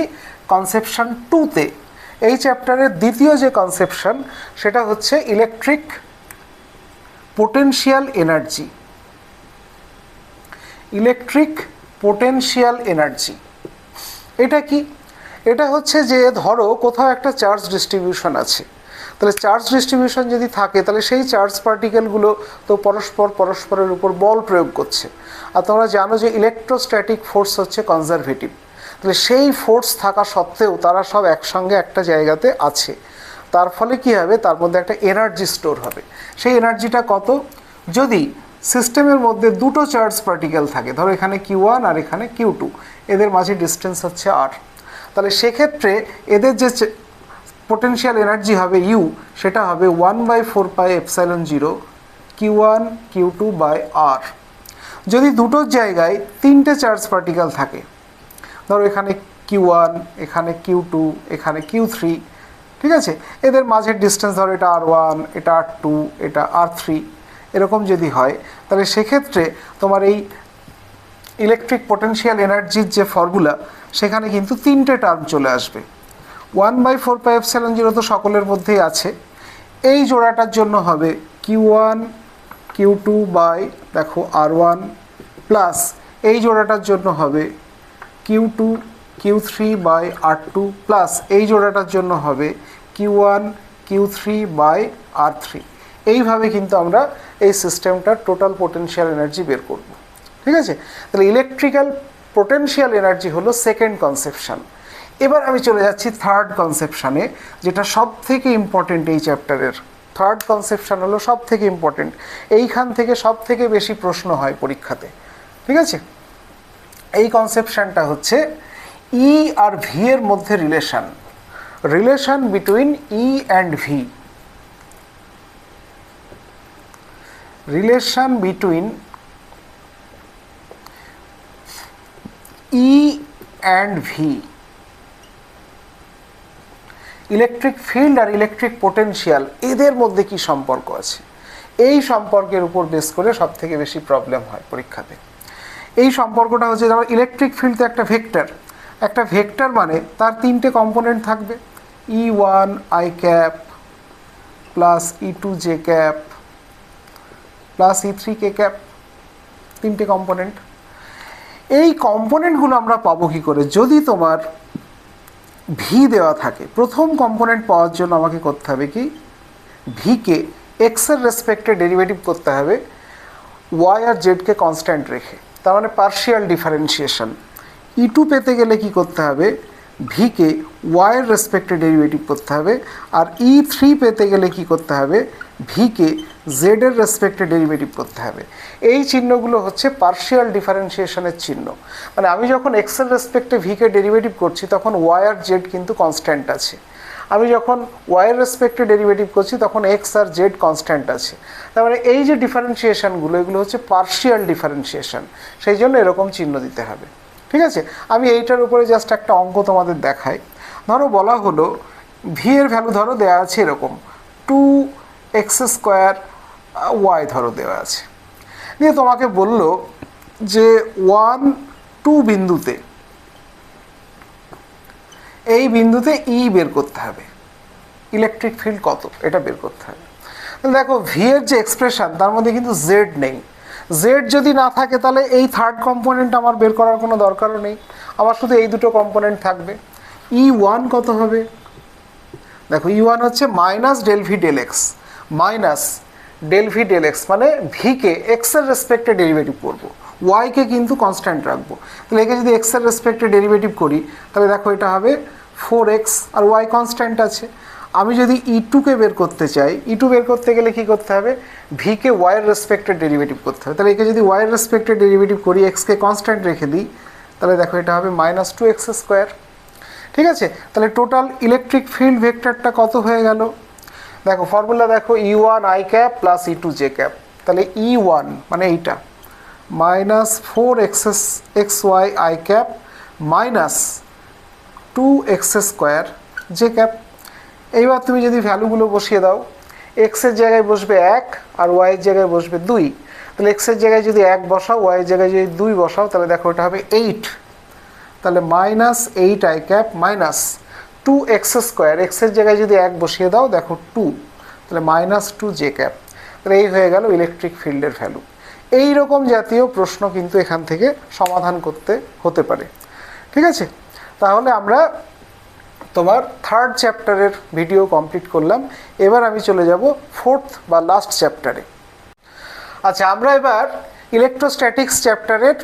কনসেপশন 2তে। এই চ্যাপ্টারের দ্বিতীয় যে কনসেপশন সেটা হচ্ছে electric potential energy. Electric potential energy এটা কি? এটা হচ্ছে যে ধরো কোথাও একটা চার্জ ডিস্ট্রিবিউশন আছে, তাহলে চার্জ ডিস্ট্রিবিউশন যদি থাকে তাহলে সেই চার্জ পার্টিকেলগুলো তো পরস্পরের উপর বল প্রয়োগ করছে। আর তোমরা জানো যে ইলেকট্রোস্ট্যাটিক ফোর্স হচ্ছে কনজারভেটিভ। তাহলে সেই ফোর্স থাকা সত্ত্বেও তারা সব একসঙ্গে একটা জায়গাতে আছে, তার ফলে কি হবে, তার মধ্যে একটা এনার্জি স্টোর হবে। সেই এনার্জিটা কত? যদি সিস্টেমের মধ্যে দুটো চার্জ পার্টিকেল থাকে, ধরো এখানে Q1 আর এখানে Q2, এদের মাঝে ডিস্টেন্স হচ্ছে R, তাহলে সেক্ষেত্রে এদের যে পোটেনশিয়াল এনার্জি হবে ইউ, সেটা হবে 1/4πε0 Q1 Q2/R। যদি দুটোর জায়গায় তিনটে চার্জ পার্টিকেল থাকে, ধরো এখানে Q1, এখানে Q2, এখানে Q3, ঠিক আছে, এদের মাঝের ডিস্টেন্স ধরো এটা R1, এটা R2, এটা R3, এরকম যদি হয়, তাহলে সেক্ষেত্রে তোমার এই ইলেকট্রিক পোটেনশিয়াল এনার্জির যে ফর্মুলা, সেখানে কিন্তু তিনটে টার্ম চলে আসবে। 1/4πε0 তো সকলের মধ্যেই আছে, এই জোড়াটার জন্য হবে Q1 Q2 বাই দেখো R1 প্লাস এই জোড়াটার জন্য হবে Q2 Q3 by R2 plus এই জোড়াটার জন্য হবে Q1 Q3 বাই R3। এইভাবে কিন্তু আমরা এই সিস্টেমটার টোটাল পোটেনশিয়াল এনার্জি বের করব। ঠিক আছে, তাহলে ইলেকট্রিক্যাল পোটেনশিয়াল এনার্জি হলো সেকেন্ড কনসেপশন। এবার আমি চলে যাচ্ছি থার্ড কনসেপশানে, যেটা সব থেকে ইম্পর্টেন্ট এই চ্যাপ্টারের। থার্ড কনসেপশন হলো সব থেকে ইম্পর্টেন্ট, এইখান থেকে সব থেকে বেশি প্রশ্ন হয় পরীক্ষাতে। ঠিক আছে, এই কনসেপশনটা হচ্ছে ই আর ভি এর মধ্যে relation between E and V. Relation between E and V, electric field আর ইলেকট্রিক পোটেনশিয়াল, এদের মধ্যে কি সম্পর্ক আছে, এই সম্পর্কের উপর বেস করে সব থেকে বেশি প্রবলেম হয় পরীক্ষাতে। এই সম্পর্কটা হচ্ছে, যেমন ইলেকট্রিক ফিল্ড তো একটা ভেক্টর মানে তার তিনটে কম্পোনেন্ট থাকবে, E1 I cap plus E2 J cap plus E3 K cap, তিনটে কম্পোনেন্ট। এই কম্পোনেন্টগুলো আমরা পাবো কী করে? যদি তোমার ভি দেওয়া থাকে, প্রথম কম্পোনেন্ট পাওয়ার জন্য আমাকে করতে হবে কি, ভিকে এক্সের রেসপেক্টে ডেরিভেটিভ করতে হবে ওয়াই আর জেডকে কনস্ট্যান্ট রেখে, তার মানে পার্শিয়াল ডিফারেন্সিয়েশন। E2 পেতে গেলে কি করতে হবে, ভিকে ওয়াইয়ের রেসপেক্টে ডেরিভেটিভ করতে হবে, আর E3 পেতে গেলে কি করতে হবে, ভিকে জেডের রেসপেক্টে ডেরিভেটিভ করতে হবে। এই চিহ্নগুলো হচ্ছে পার্শিয়াল ডিফারেন্সিয়েশনের চিহ্ন। মানে আমি যখন এক্সের রেসপেক্টে ভিকে ডেরিভেটিভ করছি তখন ওয়াই আর জেড কিন্তু কনস্ট্যান্ট আছে, আমি যখন ওয়াইয়ের রেসপেক্টে ডেরিভেটিভ করছি তখন এক্স আর জেড কনস্ট্যান্ট আছে। তার মানে এই যে ডিফারেন্সিয়েশনগুলো, এগুলো হচ্ছে পার্শিয়াল ডিফারেন্সিয়েশন, সেই জন্য এরকম চিহ্ন দিতে হবে। ঠিক আছে, আমি এইটার উপরে জাস্ট একটা অঙ্ক তোমাদের দেখাই। ধরো বলা হলো ভি এর ভ্যালু ধরো দেওয়া আছে এরকম 2 এক্স স্কোয়ার ওয়াই ধরো দেওয়া আছে, দিয়ে তোমাকে বলল যে 1 2 বিন্দুতে, এই বিন্দুতে ই বের করতে হবে, ইলেকট্রিক ফিল্ড কত এটা বের করতে হবে। দেখো ভি এর যে এক্সপ্রেশন তার মধ্যে কিন্তু জেড নেই, জেড যদি না থাকে তাহলে এই থার্ড কম্পোনেন্ট আমার বের করার কোনো দরকারও নেই, আমার শুধু এই দুটো কম্পোনেন্ট থাকবে। E1 কত হবে, দেখো E1 হচ্ছে minus del V del x, minus del V del x মানে ভিকে এক্সের রেসপেক্টে ডেরিভেটিভ করবো, ওয়াইকে কিন্তু কনস্ট্যান্ট রাখবো। তাহলে একে যদি এক্সের রেসপেক্টে ডেরিভেটিভ করি তাহলে দেখো এটা হবে 4x আর ওয়াই কনস্ট্যান্ট আছে। আমি যদি E2কে বের করতে চাই, E2 বের করতে গেলে কী করতে হবে, ভিকে ওয়াইয়ের রেসপেক্টে ডেরিভেটিভ করতে হবে। তাহলে একে যদি ওয়াইয়ের রেসপেক্টে ডেরিভেটিভ করি, এক্সকে কনস্ট্যান্ট রেখে দিই, তাহলে দেখো এটা হবে -2x স্কোয়ার। ঠিক আছে, তাহলে টোটাল ইলেকট্রিক ফিল্ড ভেক্টরটা কত হয়ে গেল, দেখো ফর্মুলা দেখো E1 i cap plus E2 j cap, তাহলে E1 মানে এইটা -4xy i cap minus 2x square j cap. এইবার তুমি যদি ভ্যালুগুলো বসিয়ে দাও, এক্সের জায়গায় বসবে 1 আর ওয়াইয়ের জায়গায় বসবে 2, তাহলে এক্সের জায়গায় যদি 1 বসাও, ওয়াইয়ের জায়গায় যদি 2 বসাও, তাহলে দেখো এটা হবে 8, তাহলে -8 i cap minus 2x square, এক্সের জায়গায় যদি 1 বসিয়ে দাও দেখো 2, তাহলে -2 j ক্যাপ। তাহলে এই হয়ে গেল ইলেকট্রিক ফিল্ডের ভ্যালু। এই রকম জাতীয় প্রশ্ন কিন্তু এখান থেকে সমাধান করতে হতে পারে। ঠিক আছে, তাহলে আমরা তোমার থার্ড চ্যাপ্টারের ভিডিও কমপ্লিট করলাম, এবার আমি চলে যাব ফোর্থ বা লাস্ট চ্যাপ্টারে। আচ্ছা, আমরা এবার ইলেকট্রোস্ট্যাটিক্স চ্যাপ্টারের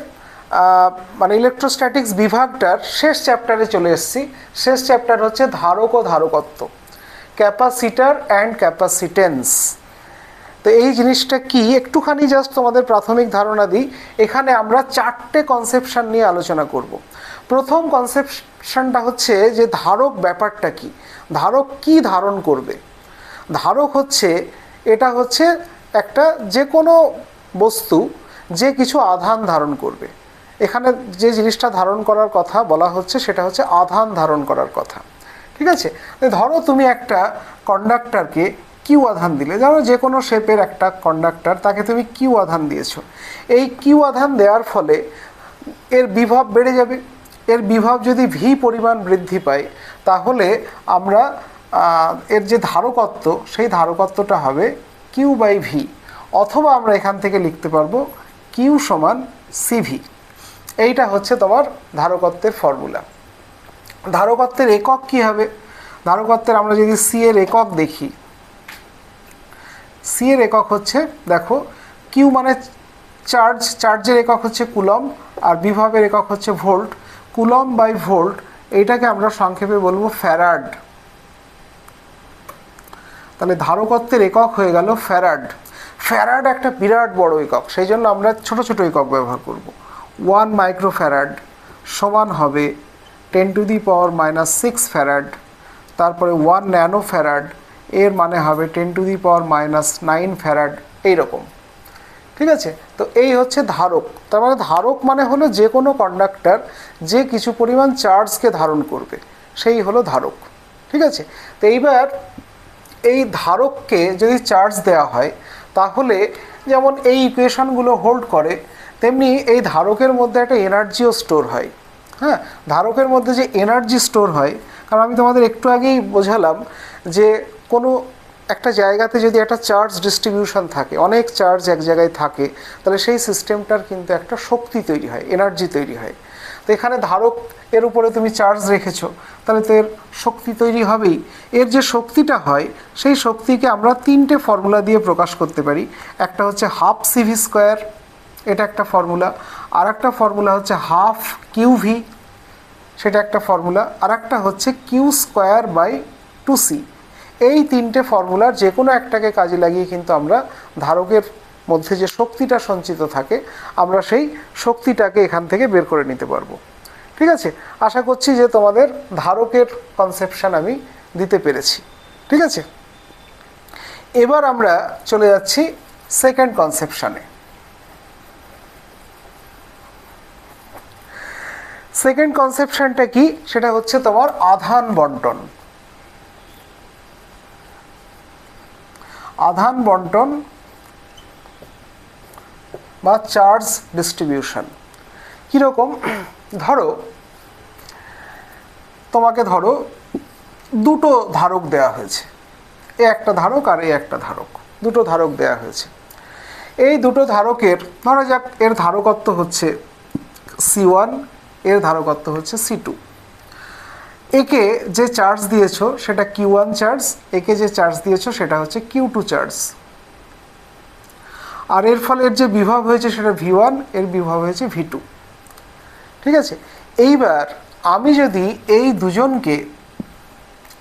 মানে ইলেকট্রোস্ট্যাটিক্স বিভাগটার শেষ চ্যাপ্টারে চলে এসেছি। শেষ চ্যাপ্টার হচ্ছে ধারক ও ধারকত্ব, ক্যাপাসিটার অ্যান্ড ক্যাপাসিটেন্স। তো এই জিনিসটা কি একটুখানি জাস্ট তোমাদের প্রাথমিক ধারণা দিই। এখানে আমরা 4টে কনসেপশন নিয়ে আলোচনা করব। প্রথম কনসেপশনটা হচ্ছে যে ধারক ব্যাপারটা কি, ধারক কি ধারণ করবে। ধারক হচ্ছে, এটা হচ্ছে একটা যে কোনো বস্তু যে কিছু আধান ধারণ করবে। এখানে যে জিনিসটা ধারণ করার কথা বলা হচ্ছে সেটা হচ্ছে আধান ধারণ করার কথা। ঠিক আছে, ধরো তুমি একটা কন্ডাক্টরকে কিউ আধান দিলে, ধরো যে কোনো শেপের একটা কন্ডাক্টর, তাকে তুমি কিউ আধান দিয়েছো। এই কিউ আধান দেওয়ার ফলে এর বিভব বেড়ে যাবে। এর বিভব যদি ভি পরিমাণ বৃদ্ধি পায় তাহলে আমরা এর যে ধারকত্ব সেই ধারকত্বটা হবে কিউ বাই ভি, অথবা আমরা এখান থেকে লিখতে পারবো কিউ সমান সিভি। এইটা হচ্ছে তোমার ধারকত্বের ফর্মুলা। ধারকত্বের একক কি হবে, ধারকত্বের আমরা যদি সি এর একক দেখি, সি এর একক হচ্ছে দেখো কিউ মানে চার্জ, চার্জের একক হচ্ছে কুলম, আর বিভবের একক হচ্ছে ভোল্ট। কুলম বাই ভোল্ট এইটাকে আমরা সংক্ষেপে বলবো ফ্যারাড। তাহলে ধারকত্বের একক হয়ে গেল ফ্যারাড। ফ্যারাড একটা বিরাট বড় একক, সেই জন্য আমরা ছোট ছোট একক ব্যবহার করব। 1 মাইক্রোফ্যারাড সমান হবে 10⁻⁻6 ফ্যারাড, তারপরে 1 ন্যানো ফ্যারাড এর মানে হবে 10⁻⁹ ফ্যারাড, এইরকম। ঠিক আছে, তো এই হচ্ছে ধারক। তার মানে ধারক মানে হলো যে কোনো কন্ডাক্টর যে কিছু পরিমাণ চার্জকে ধারণ করবে, সেই হলো ধারক। ঠিক আছে, তো এইবার এই ধারককে যদি চার্জ দেওয়া হয় তাহলে যেমন এই ইকুয়েশনগুলো হোল্ড করে, তেমনি এই ধারকের মধ্যে একটা এনার্জিও স্টোর হয়। হ্যাঁ, ধারকের মধ্যে যে এনার্জি স্টোর হয়, কারণ আমি তোমাদের একটু আগেই বোঝালাম যে কোনো একটা জায়গাতে যদি একটা চার্জ ডিস্ট্রিবিউশন থাকে, অনেক চার্জ এক জায়গায় থাকে, তাহলে সেই সিস্টেমটার কিন্তু একটা শক্তি তৈরি হয়, এনার্জি তৈরি হয়। তো এখানে ধারক এর উপরে তুমি চার্জ রেখেছো, তাহলে তো এর শক্তি তৈরি হবেই। এর যে শক্তিটা হয় সেই শক্তিকে আমরা 3টে ফর্মুলা দিয়ে প্রকাশ করতে পারি। একটা হচ্ছে হাফ সিভি স্কোয়ার, এটা একটা ফর্মুলা। আর একটা ফর্মুলা হচ্ছে হাফ কিউ ভি, সেটা একটা ফর্মুলা। আর একটা হচ্ছে কিউ স্কোয়ার বাই 2c। এই 3টে ফর্মুলার যে কোনো একটাকে কাজে লাগিয়ে কিন্তু আমরা ধারকের মধ্যে যে শক্তিটা সঞ্চিত থাকে, আমরা সেই শক্তিটাকে এখান থেকে বের করে নিতে পারবো। ঠিক আছে, আশা করছি যে তোমাদের ধারকের কনসেপশন আমি দিতে পেরেছি। ঠিক আছে, এবার আমরা চলে যাচ্ছি সেকেন্ড কনসেপশনে। সেকেন্ড কনসেপশনটা কি, সেটা হচ্ছে তোমার আধান বন্টন। আধান বন্টন বা চার্জ ডিস্ট্রিবিউশন। কীরকম? ধরো তোমাকে দুটো ধারক দেয়া হয়েছে, এ একটা ধারক আর এ একটা ধারক, দুটো ধারক দেয়া হয়েছে। এই দুটো ধারকের ধরা যাক এর ধারকত্ব হচ্ছে C1, এর ধারকত্ব হচ্ছে C2। একে যে চার্জ দিয়েছো সেটা Q1 চার্জ, একে যে চার্জ দিয়েছো সেটা হচ্ছে Q2 চার্জ। আর এর ফলে এর যে বিভব হয়েছে সেটা V1, এর বিভব হয়েছে V2। ঠিক আছে, এইবার আমি যদি এই দুজনকে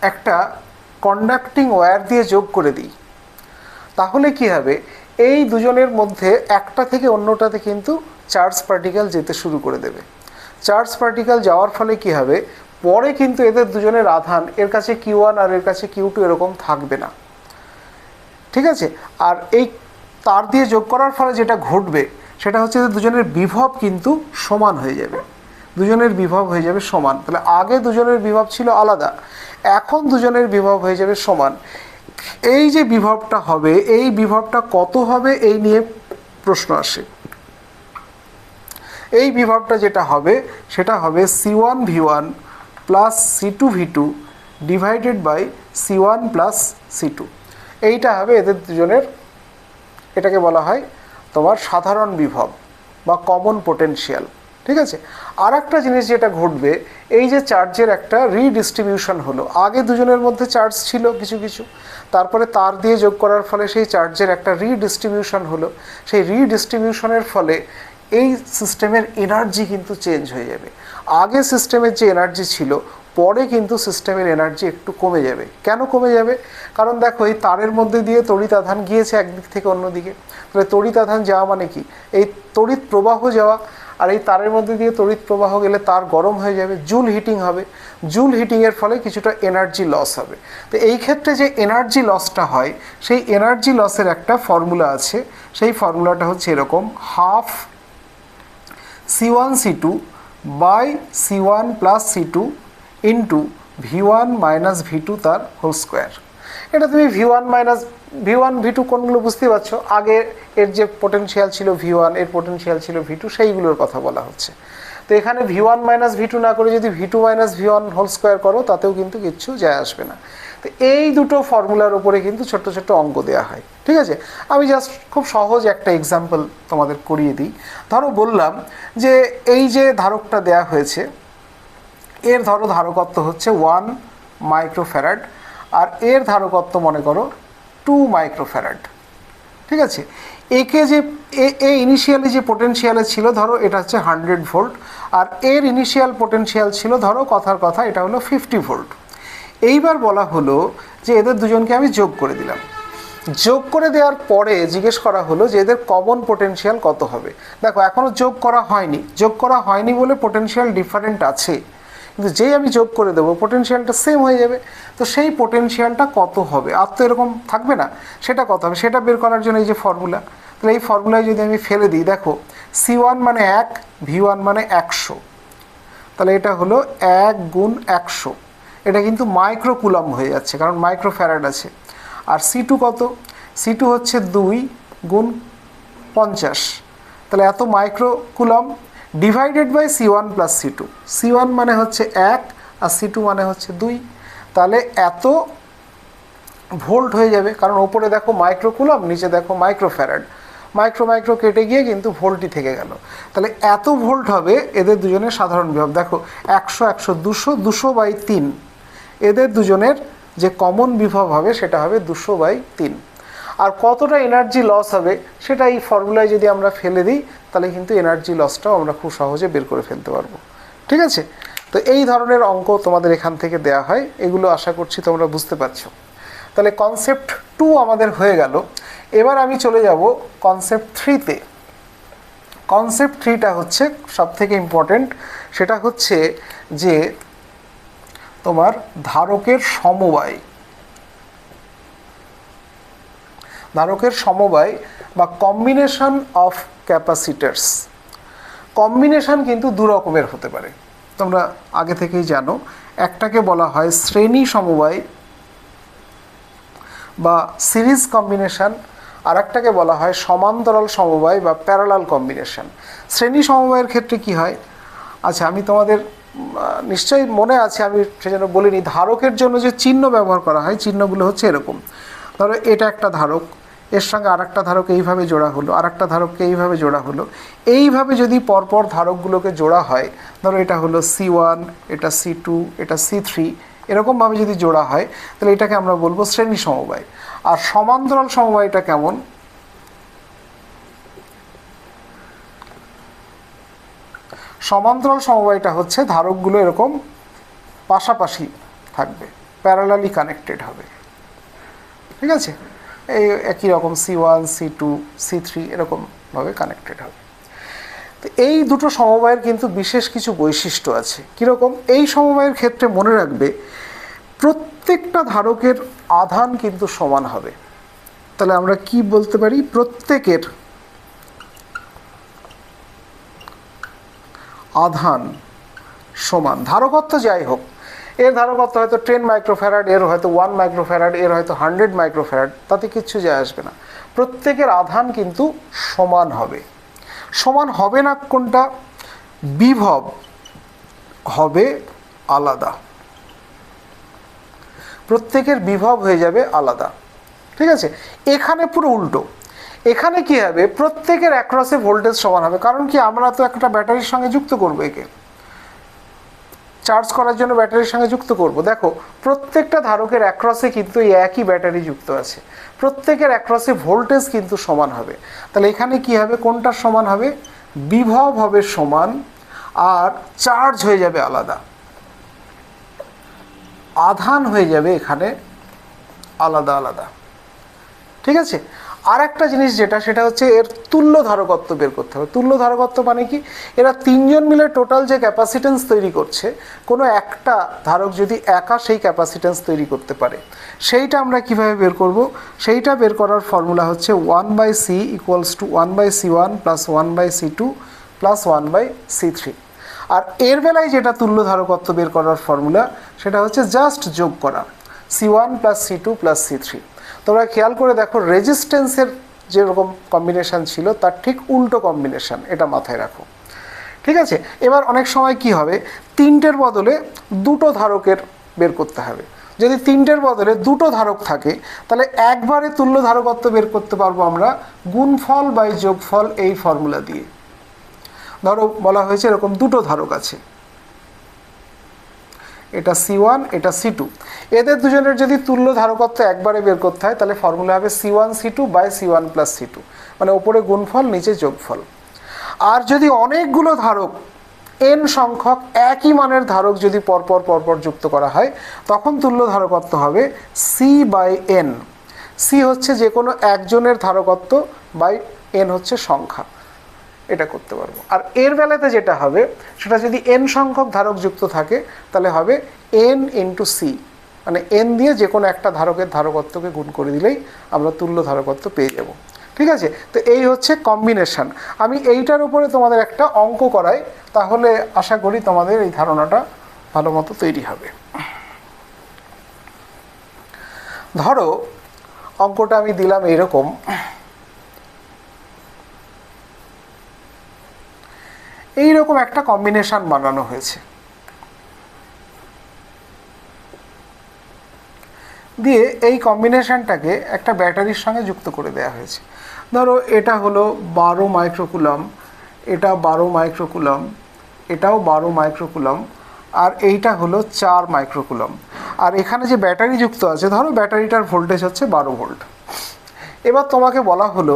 একটা কন্ডাক্টিং ওয়্যার দিয়ে যোগ করে দিই, তাহলে কি হবে? এই দুজনের মধ্যে একটা থেকে অন্যটাতে কিন্তু চার্জ পার্টিকেল যেতে শুরু করে দেবে। চার্জ পার্টিকেল যাওয়ার ফলে কি হবে? পরে কিন্তু এদের দুজনের আধান এর কাছে Q1 আর এর কাছে Q2 এরকম থাকবে না। ঠিক আছে, আর এই তার দিয়ে যোগ করার ফলে যেটা ঘটবে সেটা হচ্ছে যে দুজনের বিভব কিন্তু সমান হয়ে যাবে, দুজনের বিভব হয়ে যাবে সমান। তাহলে আগে দুজনের বিভব ছিল আলাদা, এখন দুজনের বিভব হয়ে যাবে সমান। এই যে বিভবটা হবে, এই বিভবটা কত হবে এই নিয়ে প্রশ্ন আসে। এই বিভবটা যেটা হবে সেটা হবে C1 V1 plus C2 V2 divided by C1 plus C2। এইটা হবে এদের দুজনের, এটাকে বলা হয় তোমার সাধারণ বিভব বা কমন পোটেনশিয়াল। ঠিক আছে, আর একটা জিনিস যেটা ঘটবে, এই যে চার্জের একটা রিডিস্ট্রিবিউশন হলো। আগে দুজনের মধ্যে চার্জ ছিল কিছু কিছু, তারপরে তার দিয়ে যোগ করার ফলে সেই চার্জের একটা রিডিস্ট্রিবিউশন হলো। সেই রিডিস্ট্রিবিউশনের ফলে এই সিস্টেমের এনার্জি কিন্তু চেঞ্জ হয়ে যাবে। আগে সিস্টেমের যে এনার্জি ছিল, পরে কিন্তু সিস্টেমের এনার্জি একটু কমে যাবে। কেন কমে যাবে? কারণ দেখো এই তারের মধ্যে দিয়ে তড়িৎ আধান গিয়েছে একদিক থেকে অন্যদিকে। তাহলে তড়িৎ আধান যাওয়া মানে কি? এই তড়িৎ প্রবাহ যাওয়া। আর এই তারের মধ্যে দিয়ে তড়িৎ প্রবাহ গেলে তার গরম হয়ে যাবে, জুল হিটিং হবে। জুল হিটিংয়ের ফলে কিছুটা এনার্জি লস হবে। তো এই ক্ষেত্রে যে এনার্জি লসটা হয়, সেই এনার্জি লসের একটা ফর্মুলা আছে। সেই ফর্মুলাটা হচ্ছে এরকম: half C1 C2 by C1 plus C2 into V1 minus V2 তার হোল স্কোয়ার। এটা তুমি V1 মাইনাস V1 V2 কোনগুলো বুঝতে পারছো? আগে এর যে পোটেনশিয়াল ছিল V1, এর পোটেনশিয়াল ছিল V2, সেইগুলোর কথা বলা হচ্ছে। তো এখানে V1 মাইনাস V2 না করে যদি V2 minus V1 whole square করো, তাতেও কিন্তু কিচ্ছু যায় আসবে না। তো এই দুটো ফর্মুলার উপরে কিন্তু ছোট্ট ছোট্ট অঙ্ক দেওয়া হয়। ঠিক আছে, আমি জাস্ট খুব সহজ একটা এক্সাম্পল তোমাদের করিয়ে দিই। ধরো বললাম যে এই যে ধারকটা দেয়া হয়েছে, এর ধরো ধারকত্ব হচ্ছে 1 মাইক্রোফ্যারাড, আর এর ধারকত্ব মনে করো 2 মাইক্রোফ্যারাড। ঠিক আছে, একে যে ইনিশিয়ালি যে পোটেনশিয়ালে ছিল ধরো এটা হচ্ছে 100 ভোল্ট, আর এর ইনিশিয়াল পোটেনশিয়াল ছিল ধরো কথার কথা এটা হলো 50 ভোল্ট। এইবার বলা হলো যে এদের দুজনকে আমি যোগ করে দিলাম। যোগ করে দেওয়ার পরে জিজ্ঞেস করা হলো যে এদের কমন পোটেনশিয়াল কত হবে। দেখো এখনও যোগ করা হয়নি, যোগ করা হয়নি বলে পোটেনশিয়াল ডিফারেন্ট আছে, কিন্তু যেই আমি যোগ করে দেবো পোটেনশিয়ালটা সেম হয়ে যাবে। তো সেই পোটেনশিয়ালটা কত হবে? আর তো এরকম থাকবে না, সেটা কত হবে সেটা বের করার জন্য এই যে ফর্মুলা। তাহলে এই ফর্মুলায় যদি আমি ফেলে দিই, দেখো C1 মানে 1, V1 মানে 100, তাহলে এটা হলো 1 গুণ 100। এটা কিন্তু মাইক্রো কুলম্ব হয়ে যাচ্ছে কারণ মাইক্রো ফ্যারাড আছে। আর C2 কত? C2 হচ্ছে 2 গুণ 50, তাহলে এত micro coulomb divided by C1 plus C2। C1 মানে হচ্ছে 1 আর C2 মানে হচ্ছে 2, তাহলে এত ভোল্ট হয়ে যাবে। কারণ ওপরে দেখো মাইক্রো কুলম্ব, নিচে দেখো মাইক্রো ফ্যারাড, মাইক্রো কেটে গিয়ে কিন্তু ভোল্টই থেকে গেল। তাহলে এত ভোল্ট হবে এদের দুজনের সাধারণ বিভব। দেখো 100 100 200, 200 বাই 3 এদের দুজনের যে কমন বিভব হবে সেটা হবে 200 বাই 3। আর কতটা এনার্জি লস হবে সেটা এই ফর্মুলায় যদি আমরা ফেলে দিই, তাহলে কিন্তু এনার্জি লসটাও আমরা খুব সহজে বের করে ফেলতে পারবো। ঠিক আছে, তো এই ধরনের অঙ্ক তোমাদের এখান থেকে দেয়া হয়, এগুলো আশা করছি তোমরা বুঝতে পারছো। তাহলে কনসেপ্ট 2 আমাদের হয়ে গেল। এবার আমি চলে যাব কনসেপ্ট 3-তে। কনসেপ্ট 3টা হচ্ছে সবথেকে ইম্পর্টেন্ট, সেটা হচ্ছে যে তোমার ধারকের সমবায়। ধারকের সমবায় বা কম্বিনেশন অফ ক্যাপাসিটার্স। কম্বিনেশন কিন্তু দু রকমের হতে পারে, তোমরা আগে থেকেই জানো। একটাকে বলা হয় শ্রেণী সমবায় বা সিরিজ কম্বিনেশন, আর একটাকে বলা হয় সমান্তরাল সমবায় বা প্যারালাল কম্বিনেশন। শ্রেণী সমবায়ের ক্ষেত্রে কি হয়, আচ্ছা আমি তোমাদের নিশ্চয়ই মনে আছে, আমি সেজন্য বলিনি, ধারকের জন্য যে চিহ্ন ব্যবহার করা হয়, চিহ্নগুলো হচ্ছে এরকম। ধরো এটা একটা ধারক, এর সঙ্গে আরেকটা ধারক এইভাবে জোড়া হলো, আরেকটা ধারককে এইভাবে জোড়া হলো। এইভাবে যদি পরপর ধারকগুলোকে জোড়া হয়, ধরো এটা হলো C1, এটা C2, এটা C3, এরকমভাবে যদি জোড়া হয় তাহলে এটাকে আমরা বলবো শ্রেণী সমবায়। আর সমান্তরাল সমবায়টা কেমন, সমান্তরাল সমবায়টা হচ্ছে ধারকগুলো এরকম পাশাপাশি থাকবে, প্যারালালি কানেক্টেড হবে, ঠিক আছে, এই একই রকম C1, C2, C3 এরকমভাবে কানেক্টেড হবে। তো এই দুটো সমবায়ের কিন্তু বিশেষ কিছু বৈশিষ্ট্য আছে। কীরকম, এই সমবায়ের ক্ষেত্রে মনে রাখবে প্রত্যেকটা ধারকের আধান কিন্তু সমান হবে। তাহলে আমরা কি বলতে পারি, প্রত্যেকের আধান সমান, ধারকত্ব যাই হোক, এর ধারকত্ব হয়তো 10 মাইক্রোফ্যারাড, এর হয়তো 1 মাইক্রোফ্যারাড, এর হয়তো 100 মাইক্রোফ্যারাড, তাতে কিচ্ছু যায় আসবে না, প্রত্যেকের আধান কিন্তু সমান হবে। সমান হবে না কোনটা, বিভব হবে আলাদা, প্রত্যেকের বিভব হয়ে যাবে আলাদা, ঠিক আছে। এখানে পুরো উল্টো, এখানে কি হবে, প্রত্যেকের অ্যাক্রসে ভোল্টেজ সমান হবে। কারণ কি, আমরা তো একটা ব্যাটারির সঙ্গে যুক্ত করবো, একে চার্জ করার জন্য ব্যাটারির সঙ্গে যুক্ত করব। দেখো প্রত্যেকটা ধারকের অ্যাক্রসে কিন্তু এই একই ব্যাটারি যুক্ত আছে, প্রত্যেকের অ্যাক্রসে ভোল্টেজ কিন্তু সমান হবে। তাহলে এখানে কি হবে, কোনটা সমান হবে, বিভব হবে সমান, আর চার্জ হয়ে যাবে আলাদা, আধান হয়ে যাবে এখানে আলাদা আলাদা, ঠিক আছে। আর একটা জিনিস যেটা, সেটা হচ্ছে এর তুল্য ধারকত্ব বের করতে হবে। তুল্য ধারকত্ব মানে কি, এরা তিনজন মিলে টোটাল যে ক্যাপাসিটেন্স তৈরি করছে, কোনো একটা ধারক যদি একা সেই ক্যাপাসিটেন্স তৈরি করতে পারে, সেইটা আমরা কিভাবে বের করব, সেইটা বের করার ফর্মুলা হচ্ছে 1/C = 1/C1 + 1/C2 + 1/C3। আর এর বেলায় যেটা তুল্য ধারকত্ব বের করার ফর্মুলা, সেটা হচ্ছে জাস্ট যোগ করা, C1 + C2 + C3। তোমরা খেয়াল করে দেখো, রেজিস্ট্যান্সের যেরকম কম্বিনেশান ছিল তার ঠিক উল্টো কম্বিনেশান, এটা মাথায় রাখো, ঠিক আছে। এবার অনেক সময় কি হবে, তিনটের বদলে দুটো ধারকের বের করতে হবে। যদি তিনটের বদলে দুটো ধারক থাকে, তাহলে একবারে তুল্য ধারকত্ব বের করতে পারবো আমরা গুণফল বাই যোগফল, এই ফর্মুলা দিয়ে। ধরো বলা হয়েছে এরকম দুটো ধারক আছে, এটা C1, এটা C2, এদের দুজনের যদি তুল্য ধারকত্ব একবারে বের করতে হয়, তাহলে ফর্মুলা হবে C1C2 / C1 + C2, মানে ওপরে গুণফল নিচে যোগফল। আর যদি অনেকগুলো ধারক, n সংখ্যক একই মানের ধারক যদি পরপর পরপর যুক্ত করা হয়, তখন তুল্য ধারকত্ব হবে C/n। C হচ্ছে যে কোনো একজনের ধারকত্ব, বাই n হচ্ছে সংখ্যা, এটা করতে পারবো। আর এর বেলাতে যেটা হবে, সেটা যদি n সংখ্যক ধারক যুক্ত থাকে, তাহলে হবে n × C, মানে n দিয়ে যে কোনো একটা ধারকের ধারকত্বকে গুণ করে দিলেই আমরা তুল্য ধারকত্ব পেয়ে যাব, ঠিক আছে। তো এই হচ্ছে কম্বিনেশন। আমি এইটার উপরে তোমাদের একটা অঙ্ক করাই, তাহলে আশা করি তোমাদের এই ধারণাটা ভালো মতো তৈরি হবে। ধরো অঙ্কটা আমি দিলাম এইরকম, এইরকম একটা কম্বিনেশন বানানো হয়েছে, দিয়ে এই কম্বিনেশনটাকে একটা ব্যাটারির সঙ্গে যুক্ত করে দেওয়া হয়েছে। ধরো এটা হলো 12 মাইক্রোকুলম, এটা 12 মাইক্রোকুলম, এটাও 12 মাইক্রোকুলম, আর এইটা হলো 4 মাইক্রোকুলম। আর এখানে যে ব্যাটারি যুক্ত আছে, ধরো ব্যাটারিটার ভোল্টেজ হচ্ছে 12 ভোল্ট। এবার তোমাকে বলা হলো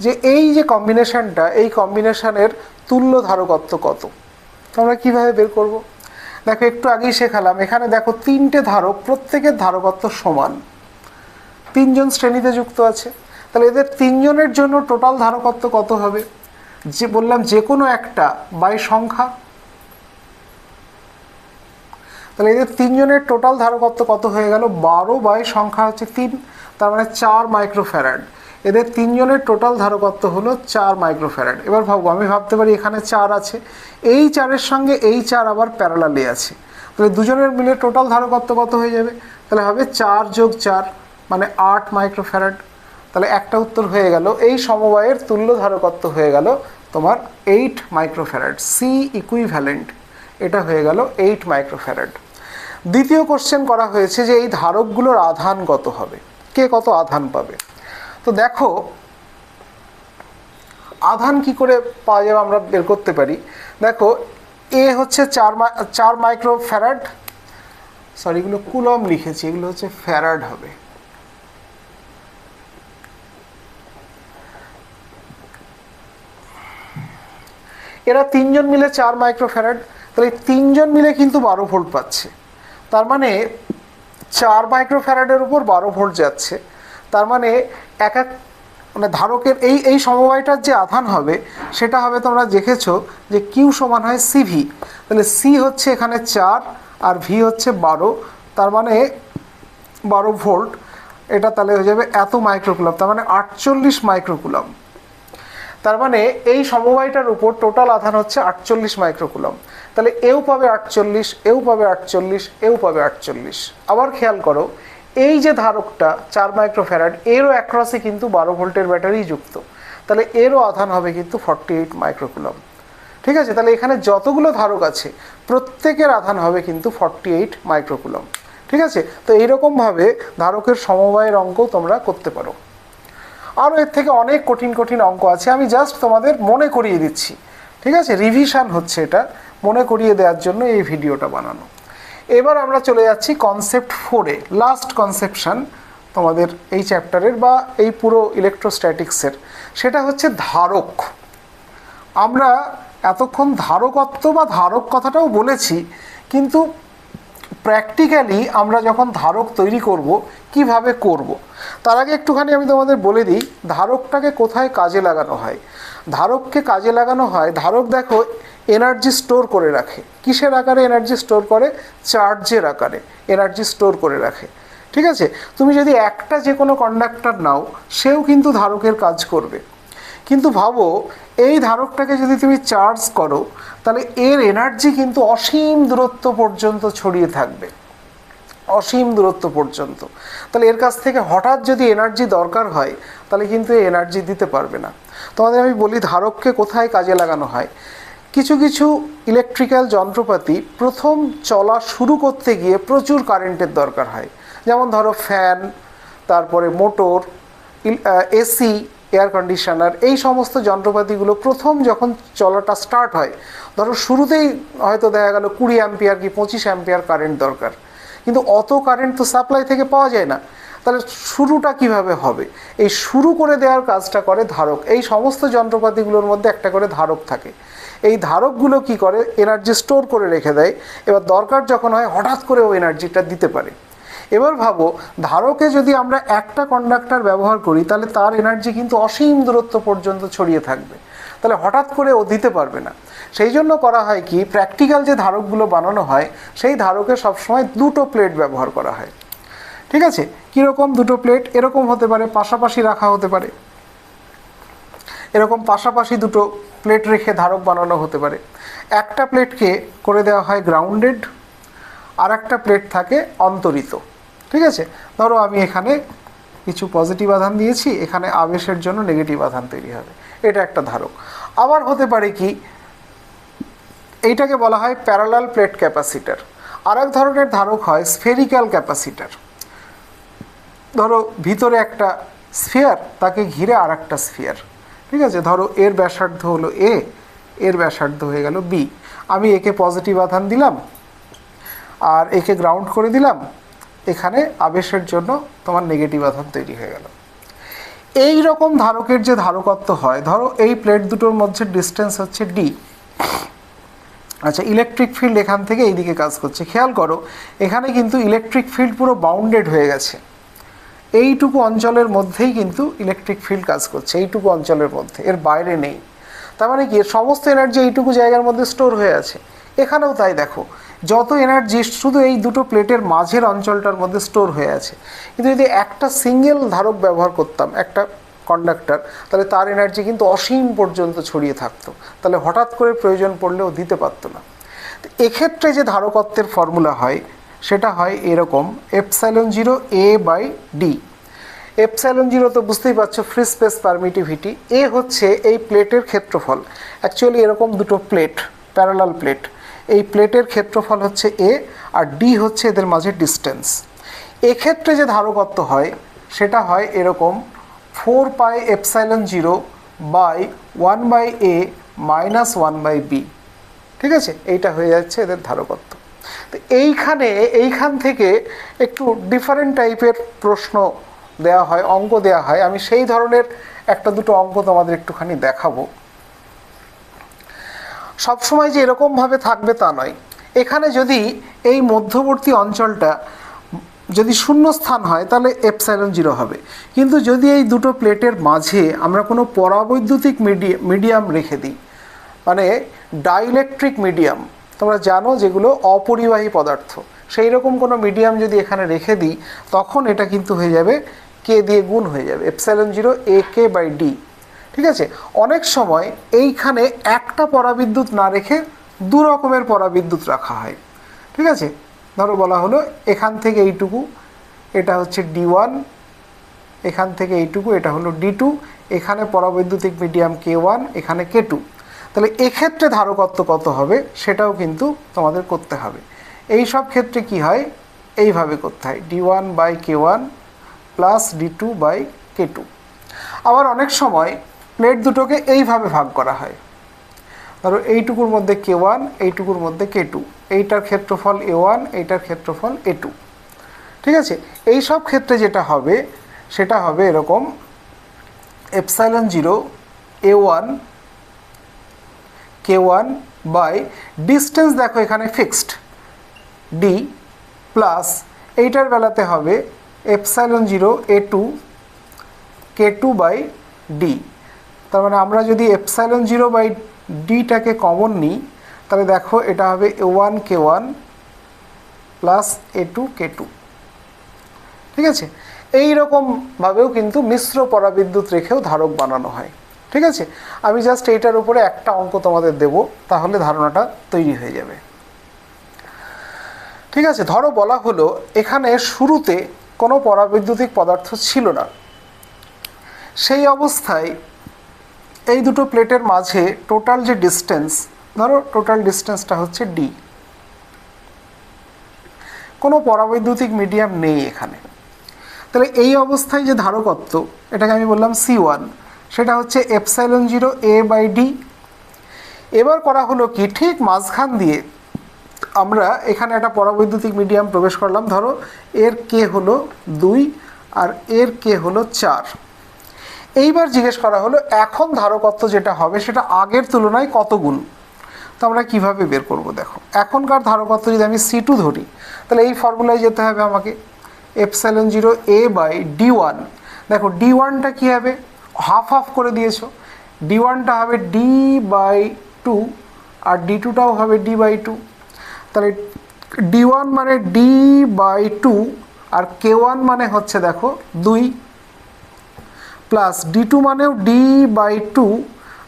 যে এই যে কম্বিনেশনটা, এই কম্বিনেশনের তুল্য ধারকত্ব কত, তোমরা কীভাবে বের করব। দেখো একটু আগেই শেখালাম, এখানে দেখো তিনটে ধারক, প্রত্যেকের ধারকত্ব সমান, তিনজন শ্রেণীতে যুক্ত আছে, তাহলে এদের তিনজনের জন্য টোটাল ধারকত্ব কত হবে, যে বললাম যে কোনো একটা বাই সংখ্যা, তাহলে এদের তিনজনের টোটাল ধারকত্ব কত হয়ে গেল, 12 বাই সংখ্যা হচ্ছে 3, তার মানে 4 মাইক্রোফ্যারাড। এদের তিনজনের টোটাল ধারকত্ব হলো 4 মাইক্রোফ্যারাড। এবার ভাবো, আমি ভাবতে পারি এখানে 4 আছে, এই 4-এর সঙ্গে এই 4 আবার প্যারালালে আছে, তাহলে দুজনের মিলে টোটাল ধারকত্ব কত হয়ে যাবে, তাহলে হবে 4 + 4 মানে 8 মাইক্রোফ্যারাড। তাহলে একটা উত্তর হয়ে গেল, এই সমবায়ের তুল্য ধারকত্ব হয়ে গেল তোমার 8 মাইক্রোফ্যারাড, সি ইকুইভ্যালেন্ট, এটা হয়ে গেল 8 মাইক্রোফ্যারাড। দ্বিতীয় কোশ্চেন করা হয়েছে যে এই ধারকগুলোর আধান কত হবে, কে কত আধান পাবে। তো দেখো আধান কি করে পাওয়া যাবে আমরা বের করতে পারি। দেখো এ হচ্ছে 4 মাইক্রোফ্যারাড, সরি এগুলো কুলম লিখেছি, এগুলো হচ্ছে ফ্যারাড হবে। এরা তিনজন মিলে 4 মাইক্রোফ্যারাড, তাহলে তিনজন মিলে কিন্তু 12 ভোল্ট পাচ্ছে। তার মানে 4 মাইক্রোফ্যারাডের উপর 12 ভোল্ট যাচ্ছে। তার মানে এক এক মানে ধারকের এই সমবায়টার যে আধান হবে সেটা হবে, তোমরা দেখেছো যে কিউ সমান হয় সিভি। তাহলে সি হচ্ছে এখানে 4 আর ভি হচ্ছে 12, তার মানে 12 ভোল্ট। এটা তাহলে হয়ে যাবে এত মাইক্রোকুলম, তার মানে 48 মাইক্রোকুলম। তার মানে এই সমবায়টার উপর টোটাল আধান হচ্ছে 48 মাইক্রোকুলম। তাহলে এও পাবে 48, এও পাবে 48, এও পাবে 48। আবার খেয়াল করো এই যে ধারকটা 4 মাইক্রোফ্যারাড, এরও অ্যাক্রসে কিন্তু 12 ভোল্টের ব্যাটারি যুক্ত, তাহলে এরও আধান হবে কিন্তু 48 মাইক্রোকুলম। ঠিক আছে, তাহলে এখানে যতগুলো ধারক আছে প্রত্যেকের আধান হবে কিন্তু 48 মাইক্রোকুলম। ঠিক আছে, তো এইরকমভাবে ধারকের সমবায়ের অঙ্কও তোমরা করতে পারো। আরও এর থেকে অনেক কঠিন কঠিন অঙ্ক আছে, আমি জাস্ট তোমাদের মনে করিয়ে দিচ্ছি। ঠিক আছে, রিভিশন হচ্ছে, এটা মনে করিয়ে দেওয়ার জন্য এই ভিডিওটা বানানো। এবার আমরা চলে যাচ্ছি কনসেপ্ট 4-এ, লাস্ট কনসেপশন তোমাদের এই চ্যাপ্টারের বা এই পুরো ইলেকট্রোস্ট্যাটিক্সের, সেটা হচ্ছে ধারক। আমরা এতক্ষণ ধারকত্ব বা ধারক কথাটাও বলেছি, কিন্তু প্র্যাকটিক্যালি আমরা যখন ধারক তৈরি করব কিভাবে করব, তার আগে একটুখানি আমি তোমাদের বলে দিই ধারকটাকে কোথায় কাজে লাগানো হয়। ধারককে কাজে লাগানো হয়, ধারক দেখো এনার্জি স্টোর করে রাখে। কিসের আকারে এনার্জি স্টোর করে? চার্জের আকারে এনার্জি স্টোর করে রাখে। ঠিক আছে, তুমি যদি একটা যে কোনো কন্ডাক্টর নাও, সেও কিন্তু ধারকের কাজ করবে। কিন্তু ভাবো এই ধারকটাকে যদি তুমি চার্জ করো, তাহলে এর এনার্জি কিন্তু অসীম দূরত্ব পর্যন্ত ছড়িয়ে থাকবে, অসীম দূরত্ব পর্যন্ত। তাহলে এর কাছ থেকে হঠাৎ যদি এনার্জি দরকার হয়, তাহলে কিন্তু এই এনার্জি দিতে পারবে না। তোমাদের আমি বলি ধারককে কোথায় কাজে লাগানো হয়। কিছু কিছু ইলেকট্রিক্যাল যন্ত্রপাতি প্রথম চলা শুরু করতে গিয়ে প্রচুর কারেন্টের দরকার হয়, যেমন ধরো ফ্যান, তারপরে মোটর, এসি, এয়ার কন্ডিশনার, এই সমস্ত যন্ত্রপাতিগুলো প্রথম যখন চলাটা স্টার্ট হয়, ধরো শুরুতেই হয়তো দেখা গেল 20 অ্যাম্পিয়ার কি 25 অ্যাম্পিয়ার কারেন্ট দরকার, কিন্তু অত কারেন্ট তো সাপ্লাই থেকে পাওয়া যায় না। তাহলে শুরুটা কিভাবে হবে? এই শুরু করে দেওয়ার কাজটা করে ধারক। এই সমস্ত যন্ত্রপাতিগুলোর মধ্যে একটা করে ধারক থাকে। এই ধারকগুলো কি করে? এনার্জি স্টোর করে রেখে দেয়, এবার দরকার যখন হয় হঠাৎ করে ওই এনার্জিটা দিতে পারে। এবার ভাবো ধারকে যদি আমরা একটা কন্ডাক্টর ব্যবহার করি, তাহলে তার এনার্জি কিন্তু অসীম দূরত্ব পর্যন্ত ছড়িয়ে থাকবে, তাহলে হঠাৎ করে ও দিতে পারবে না। সেই জন্য করা হয় কি, প্র্যাকটিক্যাল যে ধারকগুলো বানানো হয় সেই ধারকে সবসময় দুটো প্লেট ব্যবহার করা হয়। ঠিক আছে, কীরকম দুটো প্লেট? এরকম হতে পারে, পাশাপাশি রাখা হতে পারে, এরকম পাশাপাশি দুটো প্লেট রেখে ধারক বানানো হতে পারে। একটা প্লেটকে করে দেওয়া হয় গ্রাউন্ডেড, আর একটা প্লেট থাকে অন্তরিত। ঠিক আছে, ধরো আমি এখানে কিছু পজিটিভ আধান দিয়েছি, এখানে আবেশের জন্য নেগেটিভ আধান তৈরি হবে, এটা একটা ধারক। আবার হতে পারে কি, এইটাকে বলা হয় প্যারালাল প্লেট ক্যাপাসিটার। আর এক ধরনের ধারক হয় স্ফেরিক্যাল ক্যাপাসিটার। ধরো ভিতরে একটা স্ফিয়ার, তাকে ঘিরে আর একটা স্ফিয়ার। ঠিক আছে, ধরো এর ব্যাসার্ধ হলো এ, এর ব্যাসার্ধ হয়ে গেল বি। আমি একে পজিটিভ আধান দিলাম আর একে গ্রাউন্ড করে দিলাম, এখানে আবেশের জন্য তোমার নেগেটিভ আধান তৈরি হয়ে গেল। এই রকম ধারকের যে ধারকত্ব হয়, ধরো এই প্লেট দুটোর মধ্যে ডিস্টেন্স হচ্ছে ডি। আচ্ছা, ইলেকট্রিক ফিল্ড এখান থেকে এইদিকে কাজ করছে। খেয়াল করো এখানে কিন্তু ইলেকট্রিক ফিল্ড পুরো বাউন্ডেড হয়ে গেছে, এইটুকু অঞ্চলের মধ্যেই কিন্তু ইলেকট্রিক ফিল্ড কাজ করছে, এইটুকু অঞ্চলের মধ্যে, এর বাইরে নেই। তার মানে কি, সমস্ত এনার্জি এইটুকু জায়গার মধ্যে স্টোর হয়ে আছে। এখানেও তাই, দেখো যত এনার্জি শুধু এই দুটো প্লেটের মাঝের অঞ্চলটার মধ্যে স্টোর হয়ে আছে। কিন্তু যদি একটা সিঙ্গেল ধারক ব্যবহার করতাম, একটা কন্ডাক্টর, তাহলে তার এনার্জি কিন্তু অসীম পর্যন্ত ছড়িয়ে থাকতো, তাহলে হঠাৎ করে প্রয়োজন পড়লেও দিতে পারতো না। তো এক্ষেত্রে যে ধারকত্বের ফর্মুলা হয় সেটা হয় এরকম, ε0 A/D। এপসাইলন জিরো তো বুঝতেই পারছো ফ্রি স্পেস পারমিটিভিটি। এ হচ্ছে এই প্লেটের ক্ষেত্রফল। অ্যাকচুয়ালি এরকম দুটো প্লেট, প্যারালাল প্লেট, এই প্লেটের ক্ষেত্রফল হচ্ছে এ, আর ডি হচ্ছে এদের মাঝে ডিস্টেন্স। এক্ষেত্রে যে ধারকত্ব হয় সেটা হয় এরকম 4 pi epsilon zero by 1/a minus 1/b। ঠিক আছে, এইটা হয়ে যাচ্ছে এদের ধারকত্ব। তো এইখান থেকে একটু ডিফারেন্ট টাইপের প্রশ্ন দেওয়া হয়, অঙ্ক দেওয়া হয়। আমি সেই ধরনের একটা দুটো অঙ্ক তোমাদের একটুখানি দেখাবো। সবসময় যে এরকমভাবে থাকবে তা নয়। এখানে যদি এই মধ্যবর্তী অঞ্চলটা যদি শূন্য স্থান হয় তাহলে এপসাইলন জিরো হবে, কিন্তু যদি এই দুটো প্লেটের মাঝে আমরা কোনো পরাবৈদ্যুতিক মিডিয়াম রেখে দিই, মানে ডাইইলেকট্রিক মিডিয়াম, তোমরা জানো যেগুলো অপরিবাহী পদার্থ, সেই রকম কোনো মিডিয়াম যদি এখানে রেখে দিই, তখন এটা কিন্তু হয়ে যাবে কে দিয়ে গুণ হয়ে যাবে, epsilon zero A K by D. ঠিক আছে, অনেক সময় এইখানে একটা পরাবিদ্যুৎ না রেখে দু রকমের পরাবিদ্যুৎ রাখা হয়। ঠিক আছে, ধরো বলা হলো এখান থেকে এইটুকু এটা হচ্ছে D1, এখান থেকে এইটুকু এটা হলো D2, এখানে পরাবৈদ্যুতিক মিডিয়াম K1, এখানে K2। তাহলে এক্ষেত্রে ধারকত্ব কত হবে সেটাও কিন্তু তোমাদের করতে হবে। এই সব ক্ষেত্রে কি হয়, এইভাবে করতে হয় D1 by K1 plus D2 by K2। আবার অনেক সময় প্লেট দুটোকে এইভাবে ভাগ করা হয়, ধরো এইটুকুর মধ্যে K1, এইটুকুর মধ্যে K2, এইটার ক্ষেত্রফল A1, এইটার ক্ষেত্রফল A2। ঠিক আছে, এই সব ক্ষেত্রে যেটা হবে সেটা হবে এরকম epsilon zero A1 K1 by distance, দেখো এখানে ফিক্সড D, প্লাস এইটার বেলাতে হবে epsilon zero A2 K2 by D। তার মানে আমরা যদি এপসাইলন জিরো বাই ডিটাকে কমন নিই তাহলে দেখো এটা হবে A1 K1 plus A2 K2। ঠিক আছে, এইরকমভাবেও কিন্তু মিশ্র পরাবিদ্যুৎ রেখেও ধারক বানানো হয়। ঠিক আছে, আমি জাস্ট এইটার উপরে একটা অঙ্ক তোমাদের দেব, তাহলে ধারণাটা তৈরি হয়ে যাবে। ঠিক আছে, ধরো বলা হলো এখানে শুরুতে কোনো পরাবৈদ্যুতিক পদার্থ ছিল না, সেই অবস্থায় এই দুটো প্লেটের মাঝে টোটাল যে ডিস্টেন্স, ধরো টোটাল ডিস্টেন্সটা হচ্ছে D, কোনো পরাবৈদ্যুতিক মিডিয়াম নেই এখানে। তাহলে এই অবস্থায় যে ধারকত্ব, এটাকে আমি বললাম C1, সেটা হচ্ছে epsilon zero A by D। এবার করা হলো কি, ঠিক মাঝখান দিয়ে আমরা এখানে একটা পরাবৈদ্যুতিক মিডিয়াম প্রবেশ করলাম, ধরো এর কে হলো 2 আর এর কে হলো 4। এইবার জিজ্ঞেস করা হলো এখন ধারকত্ব যেটা হবে সেটা আগের তুলনায় কত গুণ। তো আমরা কীভাবে বের করব, দেখো এখনকার ধারকত্ব যদি আমি C2 ধরি তাহলে এই ফর্মুলায় যেতে হবে আমাকে, epsilon zero A by D1। দেখো D1টা কী হবে, হাফ হাফ করে দিয়েছো, D1টা হবে D বাই 2 আর D2টাও হবে D বাই 2। তাহলে D1 মানে D বাই 2 আর K1 মানে হচ্ছে দেখো 2, প্লাস D2 মানেও D বাই 2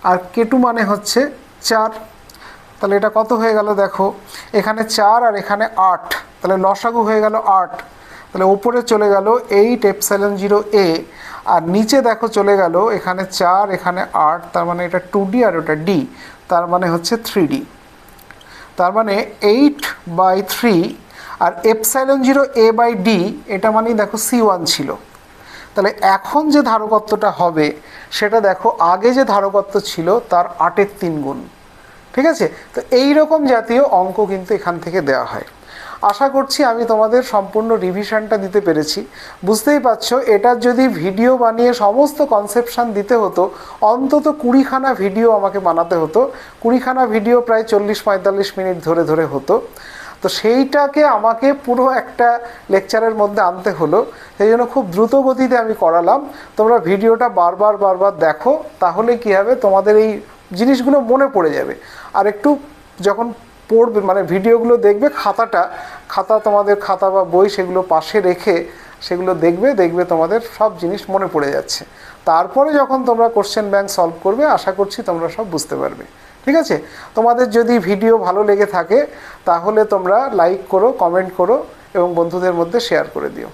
আর K2 মানে হচ্ছে 4। তাহলে এটা কত হয়ে গেল, দেখো এখানে 4 আর এখানে 8, তাহলে লসাগু হয়ে গেল 8। তাহলে ওপরে চলে গেল 8 এপসাইলন জিরো A, আর নিচে দেখো চলে গেল এখানে 4 এখানে 8, তার মানে এটা 2D আর ওটা D, তার মানে হচ্ছে 3D। তার মানে 8 বাই 3 আর epsilon zero A by D, এটা মানেই দেখো C1 ছিল। তাহলে এখন যে ধারকত্বটা হবে সেটা দেখো আগে যে ধারকত্ব ছিল তার 8-এর 3 গুণ। ঠিক আছে, তো এই রকম জাতীয় অঙ্ক কিন্তু এখান থেকে দেওয়া হয়। আশা করছি আমি তোমাদের সম্পূর্ণ রিভিশনটা দিতে পেরেছি। বুঝতেই পারছো, এটার যদি ভিডিও বানিয়ে সমস্ত কনসেপশন দিতে হতো অন্তত 20খানা ভিডিও আমাকে বানাতে হতো। 20খানা ভিডিও প্রায় 40-45 মিনিট ধরে ধরে হতো। তো সেইটাকে আমাকে পুরো একটা লেকচারের মধ্যে আনতে হলো, সেই জন্য খুব দ্রুত গতিতে আমি করালাম। তোমরা ভিডিওটা বারবার দেখো, তাহলে কি হবে, তোমাদের এই জিনিসগুলো মনে পড়ে যাবে। আর একটু যখন পড়বে, মানে ভিডিওগুলো দেখবে, খাতা তোমাদের খাতা বা বই সেগুলো পাশে রেখে সেগুলো দেখবে তোমাদের সব জিনিস মনে পড়ে যাচ্ছে। তারপরে যখন তোমরা কোশ্চেন ব্যাংক সলভ করবে আশা করছি তোমরা সব বুঝতে পারবে। ঠিক আছে, তোমাদের যদি ভিডিও ভালো লেগে থাকে তাহলে তোমরা লাইক করো, কমেন্ট করো এবং বন্ধুদের মধ্যে শেয়ার করে দিও।